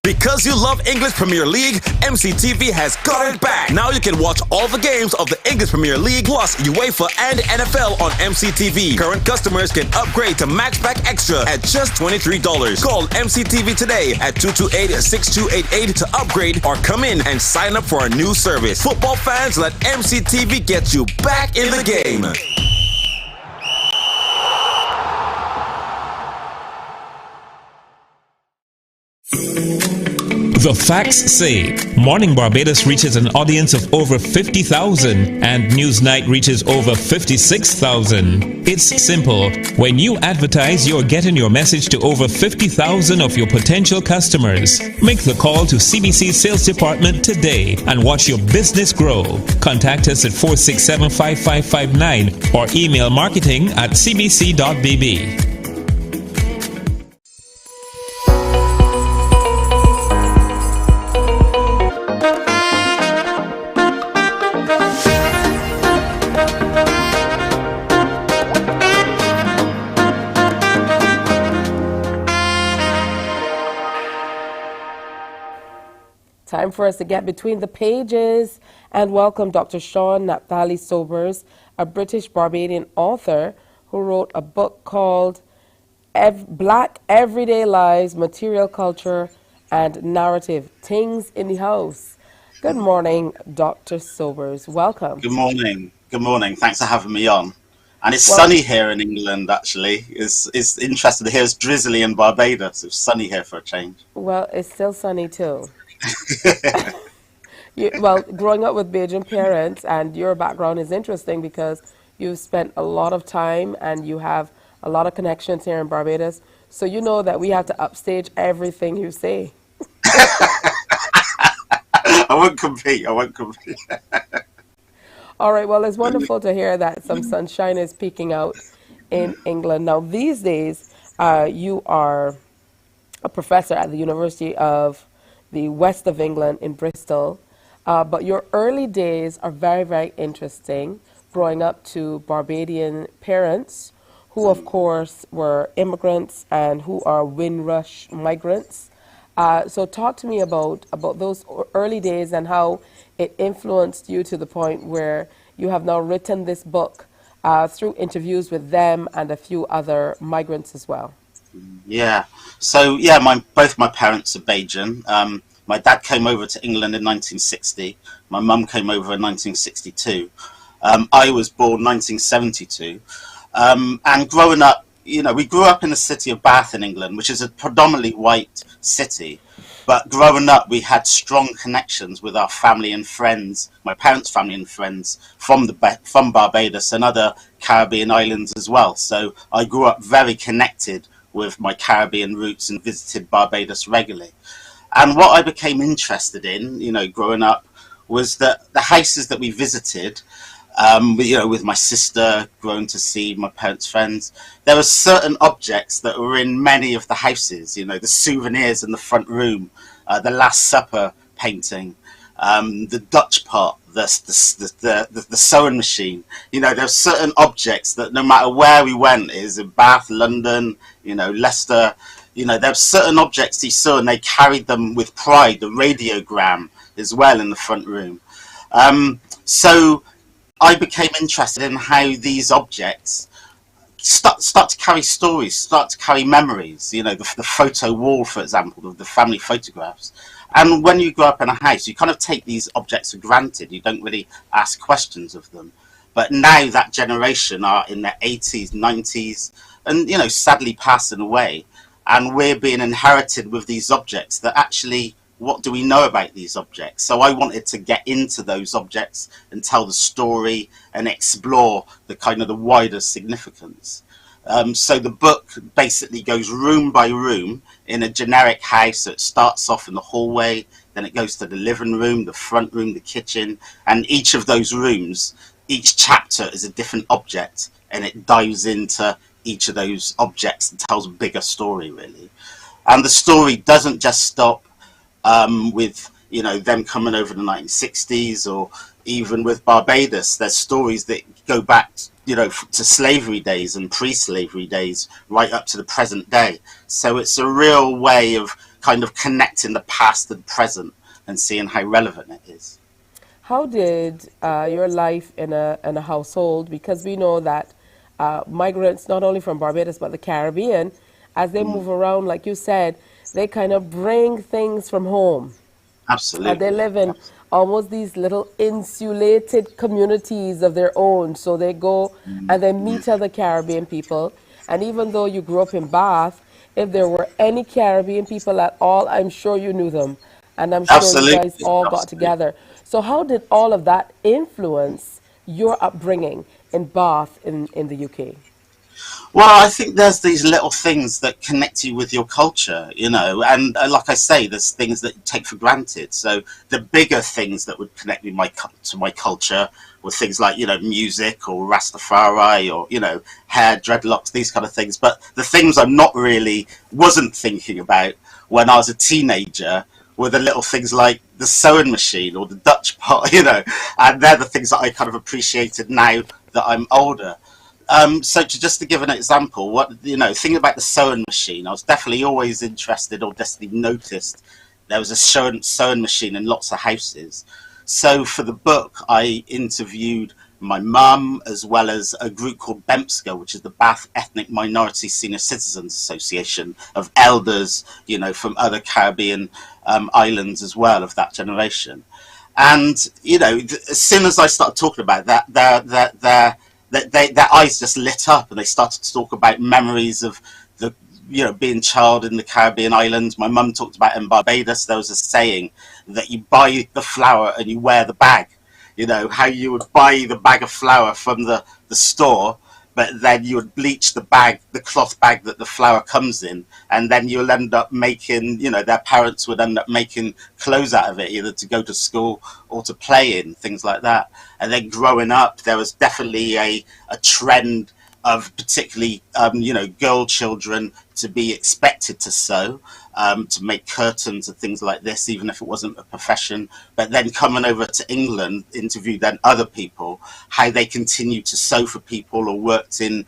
Speaker 8: Because you love English Premier League, MCTV has got it back. Now you can watch all the games of the English Premier League plus UEFA and NFL on MCTV. Current customers can upgrade to Maxback Extra at just $23. Call MCTV today at 228-6288 to upgrade or come in and sign up for a new service. Football fans, let MCTV get you back in the game.
Speaker 16: The facts say Morning Barbados reaches an audience of over 50,000 and Newsnight reaches over 56,000. It's simple. When you advertise, you're getting your message to over 50,000 of your potential customers. Make the call to CBC Sales Department today and watch your business grow. Contact us at 467-5559 or email marketing@cbc.bb.
Speaker 1: Time for us to get between the pages and welcome Dr. Sean Naphtali Sobers, a British Barbadian author who wrote a book called Black Everyday Lives, Material Culture and Narrative, Things in the House. Good morning, Dr. Sobers. Welcome.
Speaker 21: Good morning. Good morning. Thanks for having me on. And it's sunny here in England, actually. It's interesting to hear it's drizzly in Barbados. It's sunny here for a change.
Speaker 1: Well, it's still sunny too. Growing up with Bajan parents, and your background is interesting because you've spent a lot of time and you have a lot of connections here in Barbados. So you know that we have to upstage everything you say.
Speaker 21: I won't compete.
Speaker 1: All right, well, it's wonderful to hear that some sunshine is peeking out in England. Now, these days, you are a professor at the University of the West of England in Bristol, but your early days are very, very interesting, growing up to Barbadian parents who, of course, were immigrants and who are Windrush migrants. So talk to me about those early days and how it influenced you to the point where you have now written this book through interviews with them and a few other migrants as well.
Speaker 21: Yeah. So, both my parents are Bajan. My dad came over to England in 1960. My mum came over in 1962. I was born 1972. And growing up, we grew up in the city of Bath in England, which is a predominantly white city. But growing up, we had strong connections with our family and friends, my parents' family and friends from Barbados and other Caribbean islands as well. So I grew up very connected with my Caribbean roots and visited Barbados regularly. And what I became interested in, growing up, was that the houses that we visited, with my sister, growing to see my parents' friends, there were certain objects that were in many of the houses, the souvenirs in the front room, the Last Supper painting, the Dutch pot, the sewing machine. There are certain objects that no matter where we went, is in Bath, London, Leicester, there are certain objects you saw and they carried them with pride. The radiogram, as well in the front room. So I became interested in how these objects start to carry stories, start to carry memories. You know, the photo wall, for example, of the family photographs. And when you grow up in a house, you kind of take these objects for granted. You don't really ask questions of them. But now that generation are in their 80s, 90s, and, you know, sadly passing away. And we're being inherited with these objects that actually, what do we know about these objects? So I wanted to get into those objects and tell the story and explore the kind of the wider significance. So the book basically goes room by room in a generic house. So it starts off in the hallway, then it goes to the living room, the front room, the kitchen, and each of those rooms, each chapter is a different object, and it dives into each of those objects and tells a bigger story, really. And the story doesn't just stop with, you know, them coming over the 1960s, or even with Barbados. There's stories that go back, you know, to slavery days and pre-slavery days, right up to the present day. So it's a real way of kind of connecting the past and present and seeing how relevant it is.
Speaker 1: How did your life in a household, because we know that migrants, not only from Barbados but the Caribbean, as they move around, like you said, they kind of bring things from home.
Speaker 21: Absolutely.
Speaker 1: They live in almost these little insulated communities of their own. So they go and they meet other Caribbean people. And even though you grew up in Bath, if there were any Caribbean people at all, I'm sure you knew them. And I'm sure you guys all got together. So how did all of that influence your upbringing in Bath in the UK?
Speaker 21: Well, I think there's these little things that connect you with your culture, you know, and like I say, there's things that you take for granted. So the bigger things that would connect me to my culture were things like, you know, music or Rastafari or, you know, hair, dreadlocks, these kind of things. But the things wasn't thinking about when I was a teenager were the little things like the sewing machine or the Dutch pot, you know, and they're the things that I kind of appreciated now that I'm older. So just to give an example, thinking about the sewing machine, I was definitely always interested or definitely noticed there was a sewing machine in lots of houses. So for the book, I interviewed my mum as well as a group called BEMSCA, which is the Bath Ethnic Minority Senior Citizens Association of elders, you know, from other Caribbean islands as well of that generation. And, you know, as soon as I started talking about that, their eyes just lit up and they started to talk about memories of being child in the Caribbean islands. My mum talked about in Barbados, there was a saying that you buy the flour and you wear the bag. You know, how you would buy the bag of flour from the store, but then you would bleach the bag, the cloth bag that the flour comes in, and then you'll end up making, you know, their parents would end up making clothes out of it, either to go to school or to play in, things like that. And then growing up, there was definitely a trend of particularly, girl children to be expected to sew, to make curtains and things like this, even if it wasn't a profession. But then coming over to England, interviewed then other people, how they continued to sew for people or worked in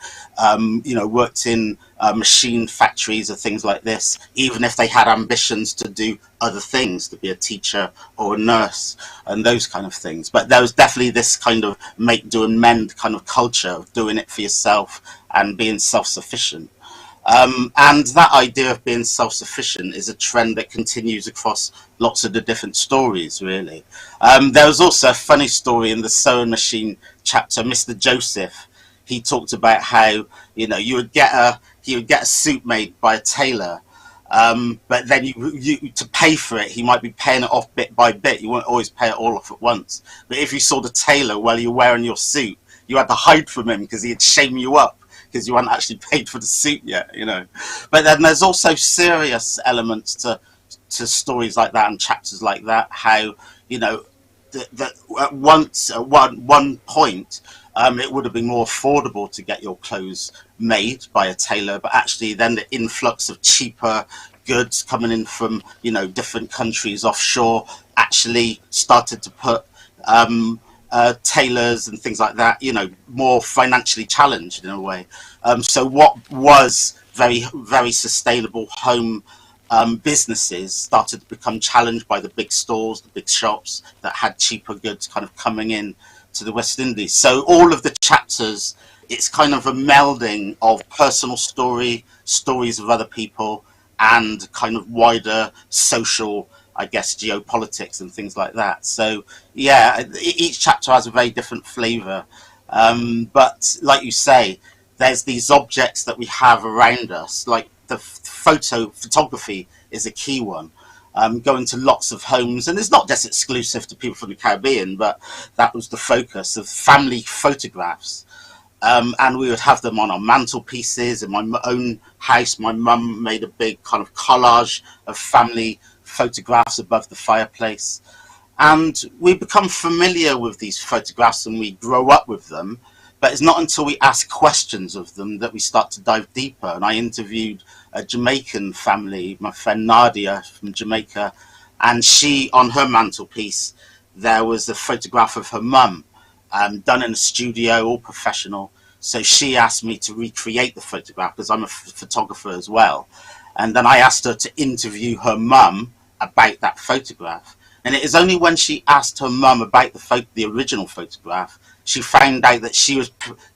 Speaker 21: machine factories or things like this, even if they had ambitions to do other things, to be a teacher or a nurse and those kind of things. But there was definitely this kind of make, do and mend kind of culture of doing it for yourself and being self-sufficient. And that idea of being self-sufficient is a trend that continues across lots of the different stories, really. There was also a funny story in the sewing machine chapter. Mr. Joseph, he talked about how, you know, he would get a suit made by a tailor, but then you to pay for it, he might be paying it off bit by bit. You won't always pay it all off at once. But if you saw the tailor while you're wearing your suit, you had to hide from him because he'd shame you up, because you hadn't actually paid for the suit yet, you know. But then there's also serious elements to stories like that and chapters like that, how, you know, that at one point, it would have been more affordable to get your clothes made by a tailor, but actually then the influx of cheaper goods coming in from, you know, different countries offshore actually started to put tailors and things like that, you know, more financially challenged in a way. So what was very, very sustainable home businesses started to become challenged by the big stores, the big shops that had cheaper goods kind of coming in to the West Indies. So all of the chapters, it's kind of a melding of personal stories of other people, and kind of wider social, I guess, geopolitics and things like that. So yeah, each chapter has a very different flavour. But like you say, there's these objects that we have around us, like the photography is a key one. Going to lots of homes, and it's not just exclusive to people from the Caribbean, but that was the focus of family photographs. And we would have them on our mantelpieces. In my own house, my mum made a big kind of collage of family photographs above the fireplace. And we become familiar with these photographs and we grow up with them. But it's not until we ask questions of them that we start to dive deeper. And I interviewed a Jamaican family, my friend Nadia from Jamaica, and she, on her mantelpiece, there was a photograph of her mum, done in a studio, all professional. So she asked me to recreate the photograph because I'm a photographer as well. And then I asked her to interview her mum about that photograph. And it is only when she asked her mum about the original photograph, she found out that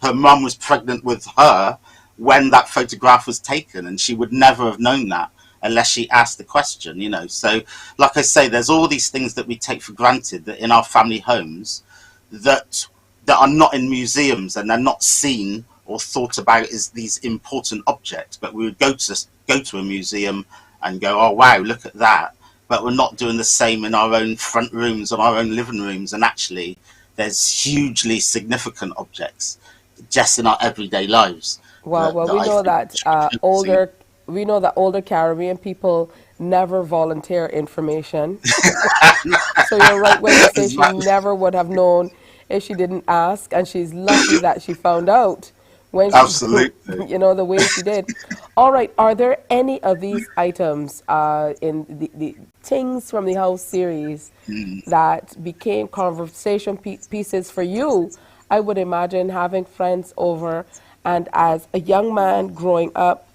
Speaker 21: her mum was pregnant with her when that photograph was taken, and she would never have known that unless she asked the question, you know. So, like I say, there's all these things that we take for granted that in our family homes that are not in museums, and they're not seen or thought about as these important objects. But we would go to a museum and go, oh wow, look at that. But we're not doing the same in our own front rooms and our own living rooms. And actually, there's hugely significant objects just in our everyday lives.
Speaker 1: Well, we know that older Caribbean people never volunteer information. So you're right when you say she never would have known if she didn't ask, and she's lucky that she found out when she,
Speaker 21: absolutely,
Speaker 1: you know, the way she did. All right, are there any of these items in the Things from the House series that became conversation pieces for you? I would imagine having friends over, and as a young man growing up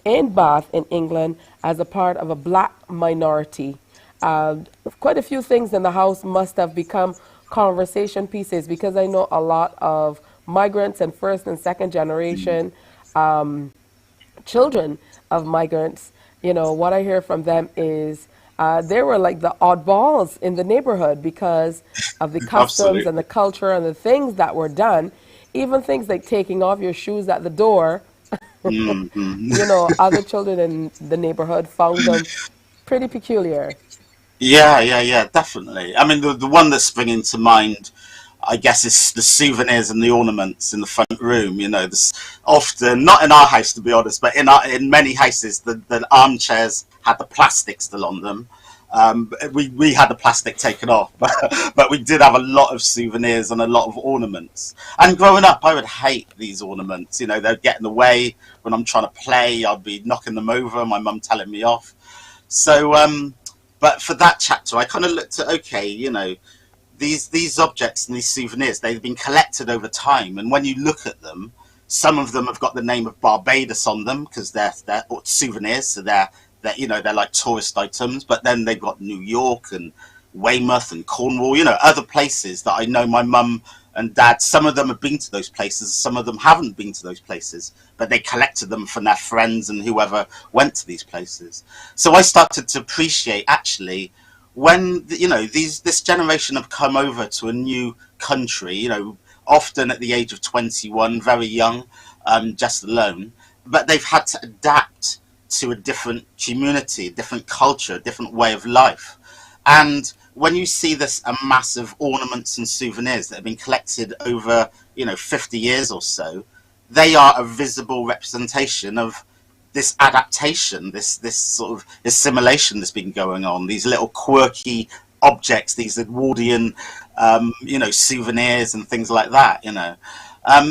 Speaker 1: in Bath in England as a part of a black minority, quite a few things in the house must have become conversation pieces, because I know a lot of migrants and first and second generation children of migrants. You know, what I hear from them is they were like the oddballs in the neighborhood because of the customs and the culture and the things that were done. Even things like taking off your shoes at the door. You know, other children in the neighborhood found them pretty peculiar.
Speaker 21: Yeah, definitely. I mean, the one that's springing to mind, I guess, is the souvenirs and the ornaments in the front room. You know, this often, not in our house to be honest, but in many houses, the armchairs had the plastic still on them. We had the plastic taken off, but we did have a lot of souvenirs and a lot of ornaments. And growing up, I would hate these ornaments. You know, they'd get in the way when I'm trying to play. I'd be knocking them over, my mum telling me off. So, but for that chapter, I kind of looked at, okay, you know, these objects and these souvenirs, they've been collected over time. And when you look at them, some of them have got the name of Barbados on them because they're souvenirs, so they're like tourist items. But then they've got New York and Weymouth and Cornwall, you know, other places that I know my mum and dad, some of them have been to those places, some of them haven't been to those places, but they collected them from their friends and whoever went to these places. So I started to appreciate, actually, when, you know, this generation have come over to a new country, you know, often at the age of 21, very young, just alone, but they've had to adapt to a different community, a different culture, a different way of life. And when you see this massive ornaments and souvenirs that have been collected over, you know, 50 years or so, they are a visible representation of this adaptation, this sort of assimilation that's been going on, these little quirky objects, these Edwardian, you know, souvenirs and things like that, you know.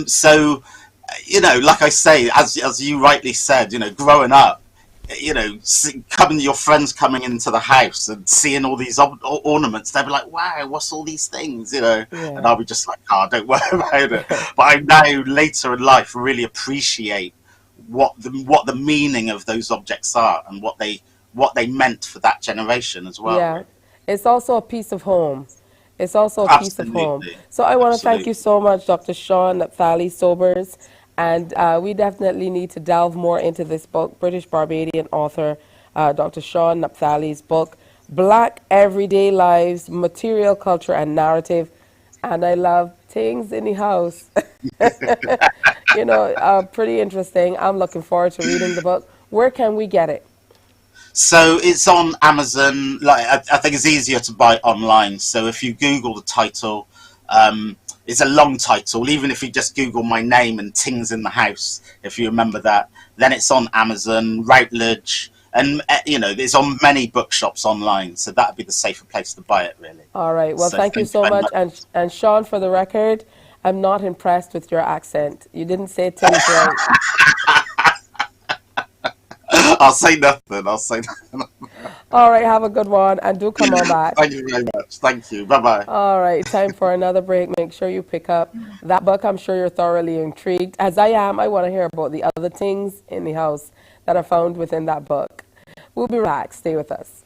Speaker 21: So, you know, like I say, as you rightly said, you know, growing up, you know, your friends coming into the house and seeing all these ornaments, they'd be like, wow, what's all these things, you know? Yeah. And I'll be just like, oh, don't worry about it. But I now, later in life, really appreciate what the meaning of those objects are and what what they meant for that generation as well.
Speaker 1: Yeah,
Speaker 21: Really.
Speaker 1: it's also a piece of home. It's also a piece of home.
Speaker 21: Absolutely.
Speaker 1: So I want to thank
Speaker 21: Absolutely.
Speaker 1: you so much, Dr. Sean Naphtali Sobers. And we definitely need to delve more into this book, British Barbadian author Dr. Sean Naphtali's book, Black Everyday Lives, Material Culture and Narrative. And I love things in the house. You know, pretty interesting. I'm looking forward to reading the book. Where can we get it?
Speaker 21: So it's on Amazon. Like I think it's easier to buy online. So if you Google the title, it's a long title. Even if you just Google my name and Things in the House, if you remember that, then it's on Amazon, Routledge, and you know it's on many bookshops online. So that'd be the safer place to buy it, really.
Speaker 1: All right. Well,
Speaker 21: So
Speaker 1: thank you so
Speaker 21: very
Speaker 1: much. And Sean, for the record, I'm not impressed with your accent. You didn't say things right.
Speaker 21: I'll say nothing. I'll say nothing.
Speaker 1: All right. Have a good one, and do come on back.
Speaker 21: Thank you very much. Thank you. Bye bye.
Speaker 1: All right. Time for another break. Make sure you pick up that book. I'm sure you're thoroughly intrigued, as I am. I want to hear about the other things in the house that are found within that book. We'll be back. Stay with us.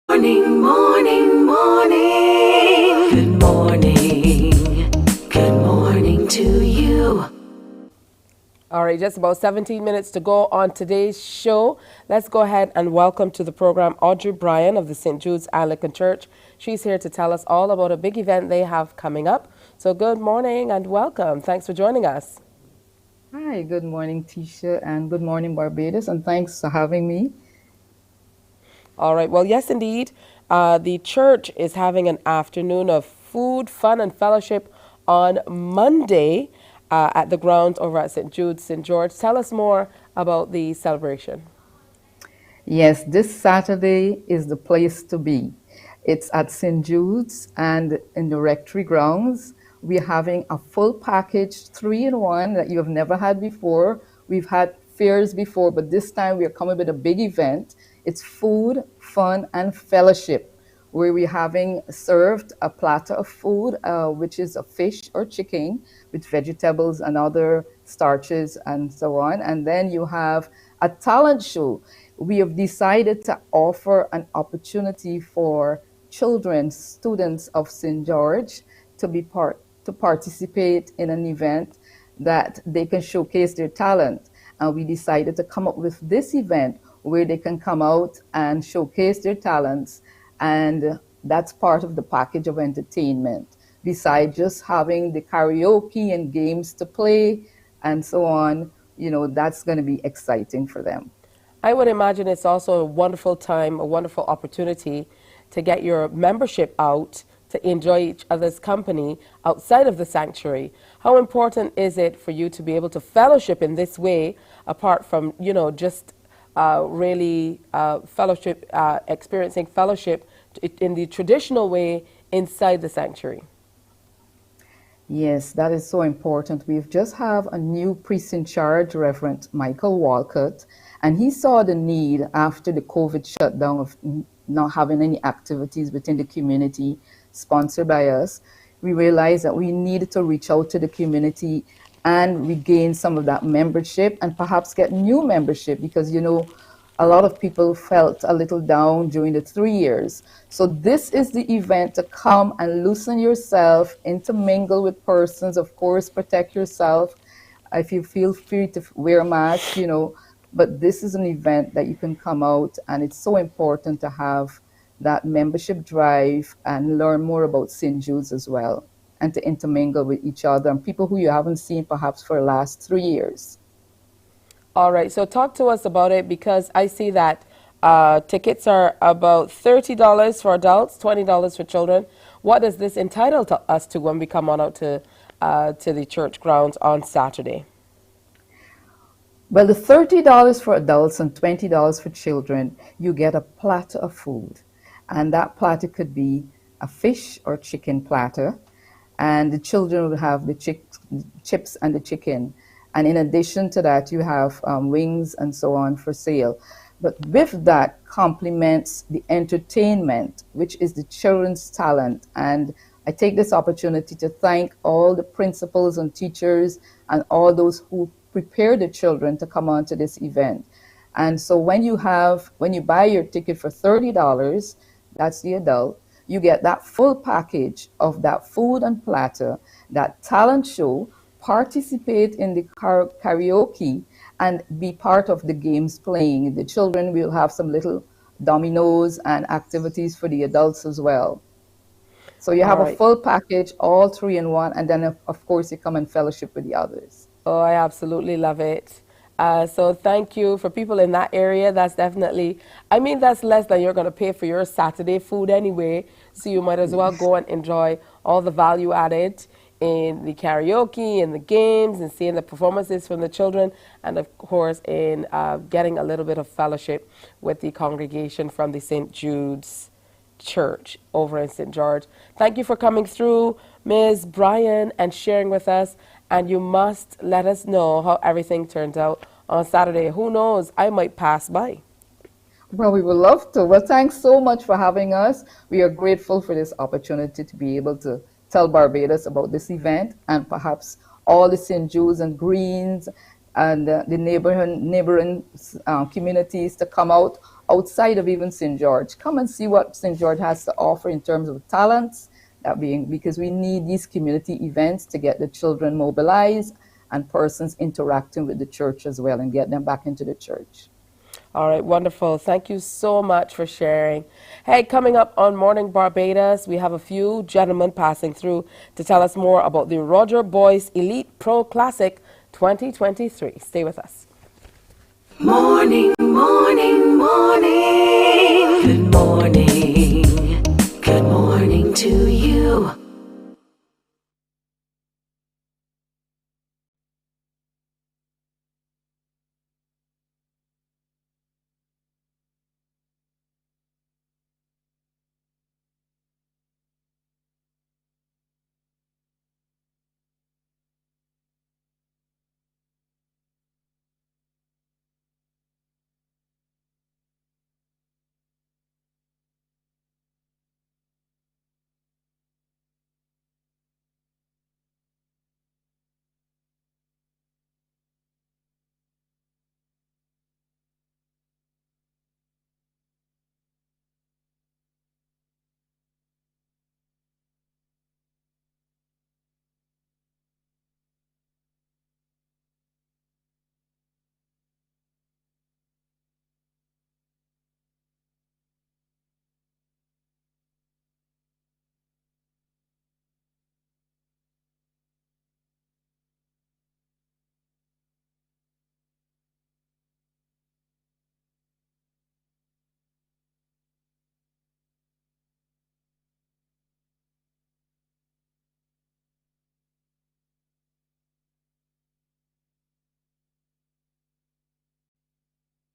Speaker 13: Morning, morning, morning. Good morning. Good morning to you.
Speaker 1: All right, just about 17 minutes to go on today's show. Let's go ahead and welcome to the program Audrey Bryan of the St. Jude's Anglican Church. She's here to tell us all about a big event they have coming up. So good morning and welcome. Thanks for joining us.
Speaker 7: Hi, good morning, Tisha, and good morning, Barbados, and thanks for having me.
Speaker 1: All right, well, yes, indeed. The church is having an afternoon of food, fun, and fellowship on Monday at the grounds over at St. Jude's, St. George. Tell us more about the celebration.
Speaker 7: Yes, this Saturday is the place to be. It's at St. Jude's and in the rectory grounds. We're having a full package, 3-in-1 that you have never had before. We've had fairs before, but this time we're coming with a big event. It's food, fun, and fellowship, where we're having served a platter of food, which is a fish or chicken with vegetables and other starches and so on. And then you have a talent show. We have decided to offer an opportunity for children, students of St. George, to participate in an event that they can showcase their talent. And we decided to come up with this event where they can come out and showcase their talents. And that's part of the package of entertainment. Besides just having the karaoke and games to play and so on, you know, that's going to be exciting for them.
Speaker 1: I would imagine it's also a wonderful time, a wonderful opportunity to get your membership out, to enjoy each other's company outside of the sanctuary. How important is it for you to be able to fellowship in this way, apart from, just really fellowship, experiencing fellowship in the traditional way inside the sanctuary?
Speaker 7: Yes, that is so important. We've just have a new priest in charge, Reverend Michael Walcott, and he saw the need after the COVID shutdown of not having any activities within the community sponsored by us. We realized that we needed to reach out to the community and regain some of that membership and perhaps get new membership because, a lot of people felt a little down during the 3 years. So this is the event to come and loosen yourself, intermingle with persons, of course, protect yourself. If you feel free to wear a mask, but this is an event that you can come out, and it's so important to have that membership drive and learn more about St. Jude's as well, and to intermingle with each other and people who you haven't seen perhaps for the last 3 years.
Speaker 1: All right, so talk to us about it, because I see that tickets are about $30 for adults, $20 for children. What does this entitle us to when we come on out to the church grounds on Saturday?
Speaker 7: Well, the $30 for adults and $20 for children, you get a platter of food. And that platter could be a fish or chicken platter. And the children will have the chips and the chicken. And in addition to that, you have wings and so on for sale. But with that complements the entertainment, which is the children's talent. And I take this opportunity to thank all the principals and teachers and all those who prepare the children to come on to this event. And so when you buy your ticket for $30, that's the adult, you get that full package of that food and platter, that talent show, participate in the karaoke, and be part of the games playing. The children will have some little dominoes and activities for the adults as well. So you have a full package, all 3 in 1, and then of course you come and fellowship with the others.
Speaker 1: Oh, I absolutely love it. So thank you. For people in that area, that's definitely, that's less than you're going to pay for your Saturday food anyway. So you might as well go and enjoy all the value added in the karaoke and the games and seeing the performances from the children, and of course in getting a little bit of fellowship with the congregation from the St. Jude's Church over in St. George. Thank you for coming through, Ms. Bryan, and sharing with us. And you must let us know how everything turns out on Saturday. Who knows, I might pass by.
Speaker 7: Well, we would love to. Well, thanks so much for having us. We are grateful for this opportunity to be able to tell Barbados about this event, and perhaps all the St. Jude's and Greens and the neighboring communities to come outside of even St. George. Come and see what St. George has to offer in terms of talents, because we need these community events to get the children mobilized and persons interacting with the church as well and get them back into the church.
Speaker 1: All right, wonderful. Thank you so much for sharing. Hey, coming up on Morning Barbados, we have a few gentlemen passing through to tell us more about the Roger Boyce Elite Pro Classic 2023. Stay with us.
Speaker 13: Morning, morning, morning. Good morning. Good morning to you.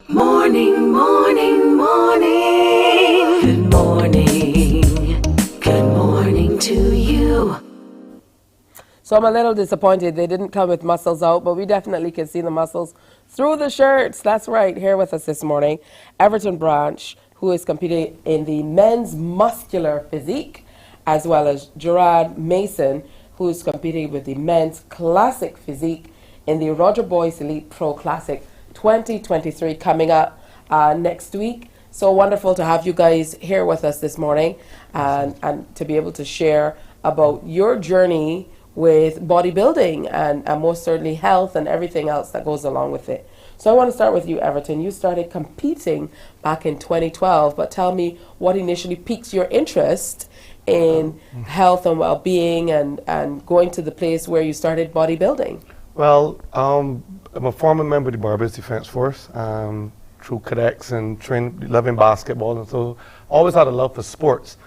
Speaker 13: Morning, morning, morning. Good morning. Good morning to you.
Speaker 1: So I'm a little disappointed they didn't come with muscles out, but we definitely can see the muscles through the shirts. That's right. Here with us this morning, Everton Branch, who is competing in the men's muscular physique, as well as Gerard Mason, who is competing with the men's classic physique in the Roger Boyce Elite Pro Classic 2023 coming up next week. So wonderful to have you guys here with us this morning and to be able to share about your journey with bodybuilding and most certainly health and everything else that goes along with it. So I want to start with you, Everton. You started competing back in 2012, but tell me what initially piqued your interest in health and well-being and going to the place where you started bodybuilding.
Speaker 15: Well, I'm a former member of the Barbados Defence Force through cadets and loving basketball, and so always had a love for sports.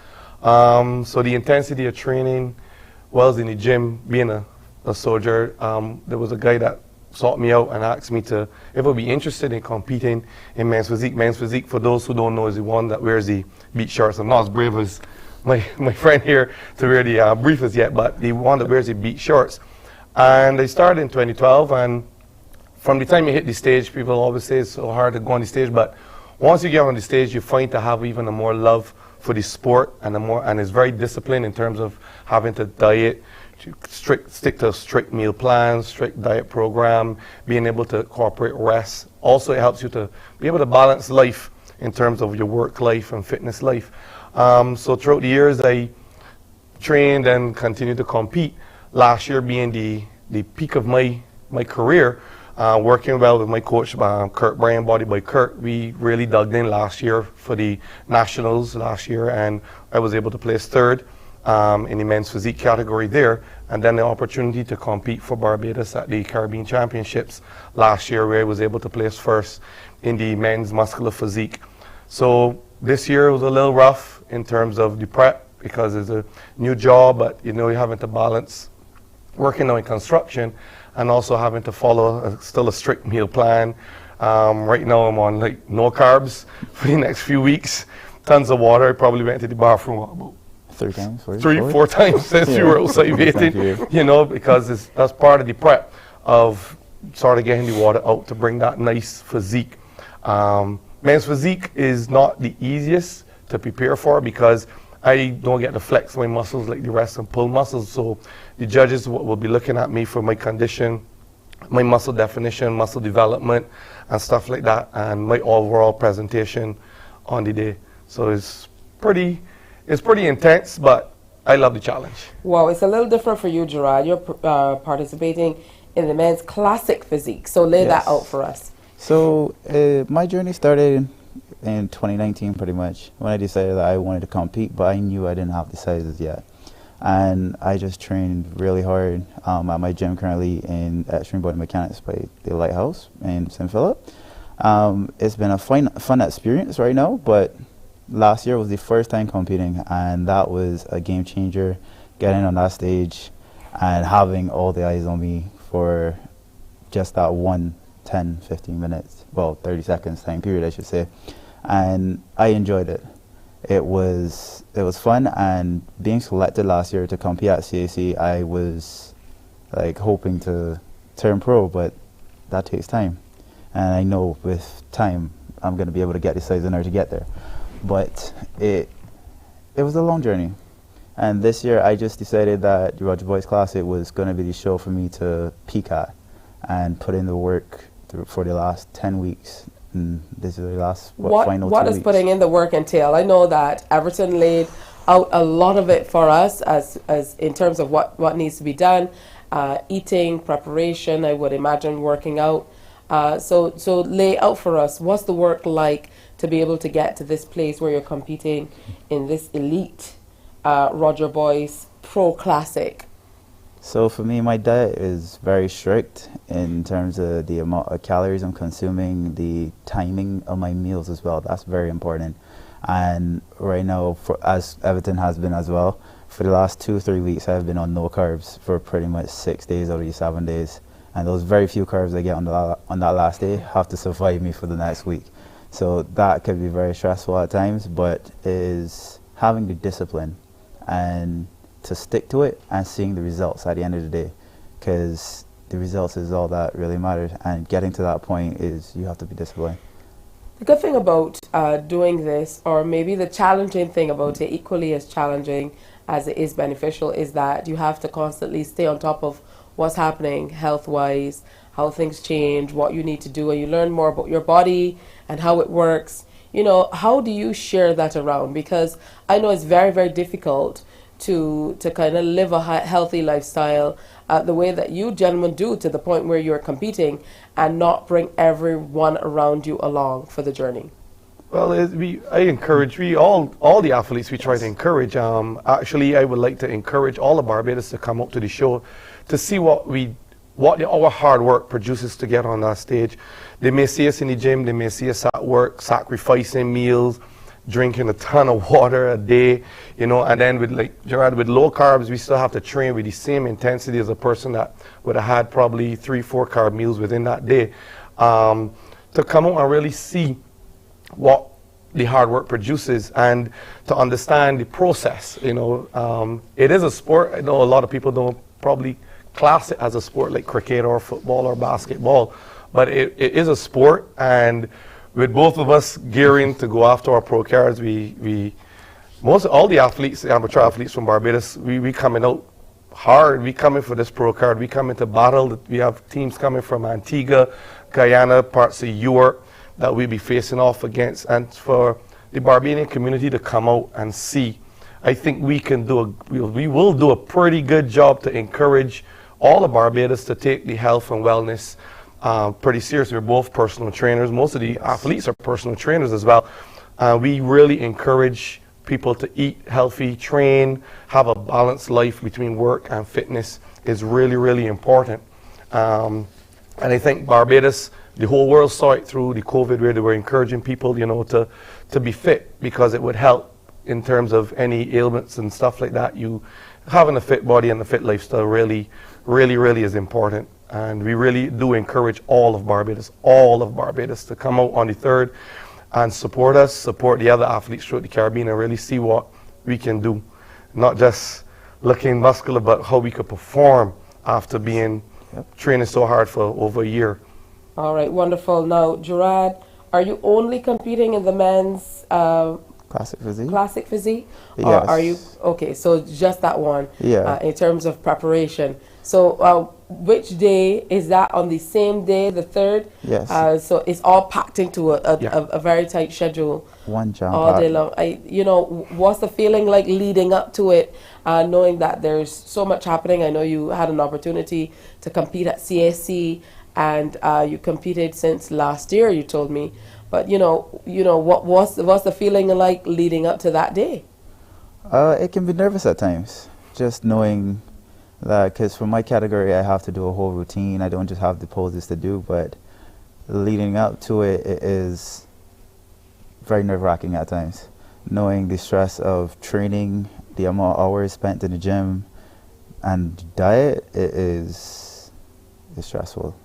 Speaker 15: So the intensity of training was in the gym, being a soldier. There was a guy that sought me out and asked me if I would be interested in competing in men's physique. Men's physique, for those who don't know, is the one that wears the beach shorts. I'm not as brave as my friend here to wear the briefest yet, but the one that wears the beach shorts. And I started in 2012, and from the time you hit the stage, people always say it's so hard to go on the stage, but once you get on the stage, you find to have even a more love for the sport, and it's very disciplined in terms of having to diet, stick to strict meal plans, strict diet program, being able to incorporate rest. Also, it helps you to be able to balance life in terms of your work life and fitness life. So throughout the years, I trained and continued to compete. Last year being the peak of my career, working well with my coach, Kurt Bryan, Body by Kurt, we really dug in last year for the nationals last year, and I was able to place third in the men's physique category there, and then the opportunity to compete for Barbados at the Caribbean Championships last year, where I was able to place first in the men's muscular physique. So this year was a little rough in terms of the prep because it's a new job, but you're having to balance working on construction and also having to follow still a strict meal plan. Right now I'm on no carbs for the next few weeks, tons of water. I probably went to the bathroom about
Speaker 22: 3 times,
Speaker 15: 4 times since you were outside waiting, because that's part of the prep of sort of getting the water out to bring that nice physique. Men's physique is not the easiest to prepare for because I don't get to flex my muscles like the rest and pull muscles, so the judges will be looking at me for my condition, my muscle definition, muscle development, and stuff like that, and my overall presentation on the day. So it's pretty intense, but I love the challenge.
Speaker 1: Wow, it's a little different for you, Gerard. You're participating in the men's classic physique, so lay that out for us.
Speaker 22: So my journey started in 2019 pretty much, when I decided that I wanted to compete, but I knew I didn't have the sizes yet. And I just trained really hard at my gym currently in Extreme Body Mechanics by the Lighthouse in St. Philip. It's been a fun experience right now, but last year was the first time competing, and that was a game changer, getting on that stage and having all the eyes on me for just that 10-15 minutes, well, 30 seconds time period, I should say. And I enjoyed it. It was fun, and being selected last year to compete at CAC, I was hoping to turn pro, but that takes time. And I know with time, I'm going to be able to get the size in order to get there. But it was a long journey. And this year, I just decided that the Roger Boyce Classic was going to be the show for me to peak at and put in the work for the last 10 weeks. And this is the last final 2 weeks.
Speaker 1: What does putting in the work entail? I know that Everton laid out a lot of it for us as in terms of what needs to be done, eating, preparation, I would imagine working out. So lay out for us, what's the work like to be able to get to this place where you're competing in this elite Roger Boyce Pro Classic?
Speaker 22: So for me, my diet is very strict in terms of the amount of calories I'm consuming, the timing of my meals as well. That's very important. And right now, as Everton has been as well, for the last 2 or 3 weeks, I've been on no carbs for pretty much 6 days out of the 7 days. and those very few carbs I get on that last day have to survive me for the next week. So that could be very stressful at times, but is having the discipline and to stick to it and seeing the results at the end of the day, because the results is all that really matters, and getting to that point is you have to be disciplined.
Speaker 1: The good thing about doing this, or maybe the challenging thing about it, equally as challenging as it is beneficial, is that you have to constantly stay on top of what's happening health-wise, how things change, what you need to do, and you learn more about your body and how it works. You know, how do you share that around? Because I know it's very, very difficult to kind of live a healthy lifestyle the way that you gentlemen do, to the point where you're competing, and not bring everyone around you along for the journey.
Speaker 15: Well, I encourage, all the athletes, we try to encourage. Actually, I would like to encourage all of Barbados to come up to the show to see what our hard work produces to get on that stage. They may see us in the gym, they may see us at work, sacrificing meals, drinking a ton of water a day, you know, and then with, like Gerard, with low carbs, we still have to train with the same intensity as a person that would have had probably 3-4 carb meals within that day. To come out and really see what the hard work produces and to understand the process, you know. It is a sport. I know a lot of people don't probably class it as a sport like cricket or football or basketball, but it is a sport, and with both of us gearing to go after our pro cards, all the athletes, the amateur athletes from Barbados, we coming out hard. We coming for this pro card. We coming to battle. We have teams coming from Antigua, Guyana, parts of Europe that we'll be facing off against. And for the Barbadian community to come out and see, I think we will do a pretty good job to encourage all of Barbados to take the health and wellness pretty seriously. We're both personal trainers. Most of the athletes are personal trainers as well. We really encourage people to eat healthy, train, have a balanced life between work and fitness is really, really important. And I think Barbados, the whole world saw it through the COVID, where they were encouraging people, you know, to be fit, because it would help in terms of any ailments and stuff like that. You having a fit body and a fit lifestyle really, really, really is important. And we really do encourage all of Barbados to come out on the 3rd and support us, support the other athletes throughout the Caribbean, and really see what we can do. Not just looking muscular, but how we could perform after being training so hard for over a year.
Speaker 1: All right, wonderful. Now, Gerard, are you only competing in the men's
Speaker 22: Classic physique?
Speaker 1: Classic physique?
Speaker 22: Yes.
Speaker 1: Or are you, okay, so just that one, in terms of preparation. So which day, is that on the same day, the 3rd?
Speaker 22: Yes.
Speaker 1: So it's all packed into a very tight schedule.
Speaker 22: One jump
Speaker 1: all day long. You know, what's the feeling like leading up to it, knowing that there's so much happening? I know you had an opportunity to compete at CAC, and you competed since last year, you told me. But you know, what's the feeling like leading up to that day?
Speaker 22: It can be nervous at times, just knowing that, because for my category, I have to do a whole routine. I don't just have the poses to do, but leading up to it, it is very nerve-wracking at times. Knowing the stress of training, the amount of hours spent in the gym, and diet, it's stressful.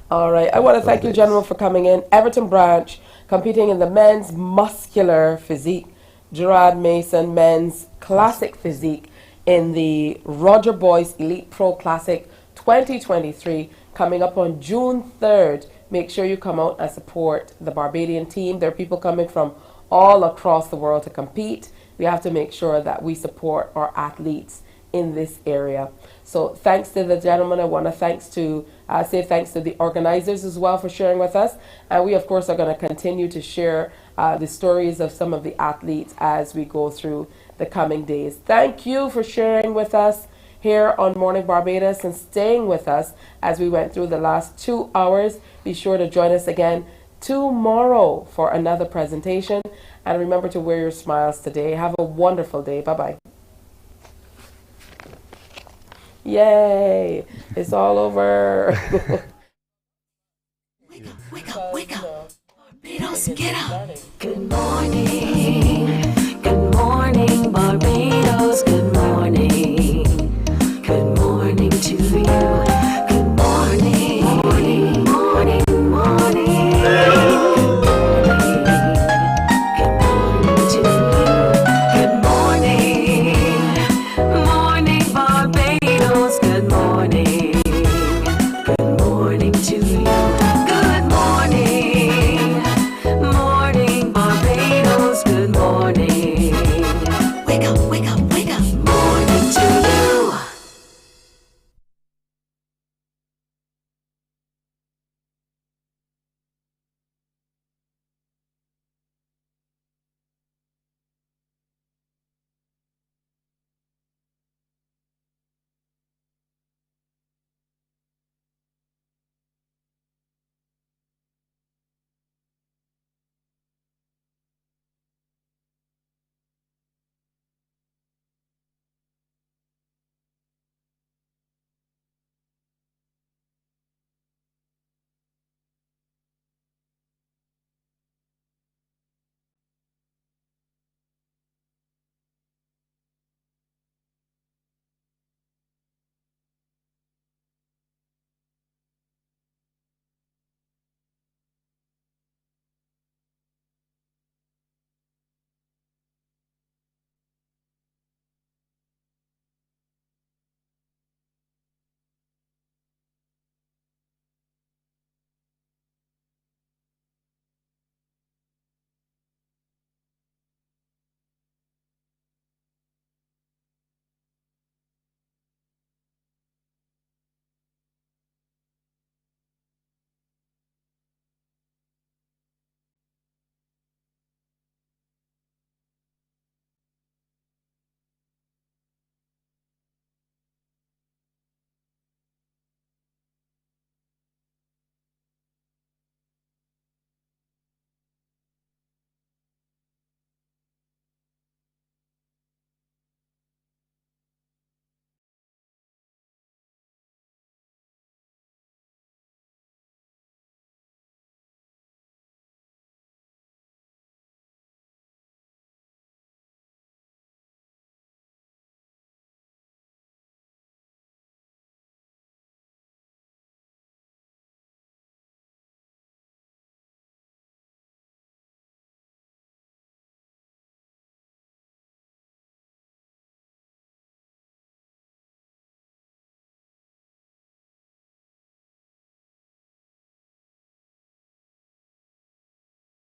Speaker 1: All right, I want to thank you, gentlemen, for coming in. Everton Branch competing in the men's muscular physique. Gerard Mason, men's classic physique in the Roger Boyce Elite Pro Classic 2023, coming up on June 3rd. Make sure you come out and support the Barbadian team. There are people coming from all across the world to compete. We have to make sure that we support our athletes in this area. So thanks to the gentlemen. I want to say thanks to the organizers as well for sharing with us. And we, of course, are going to continue to share the stories of some of the athletes as we go through the coming days. Thank you for sharing with us here on Morning Barbados and staying with us as we went through the last 2 hours. Be sure to join us again tomorrow for another presentation. And remember to wear your smiles today. Have a wonderful day. Bye-bye. Yay! It's all over.
Speaker 13: Wake up, Barbados, get up. Good morning.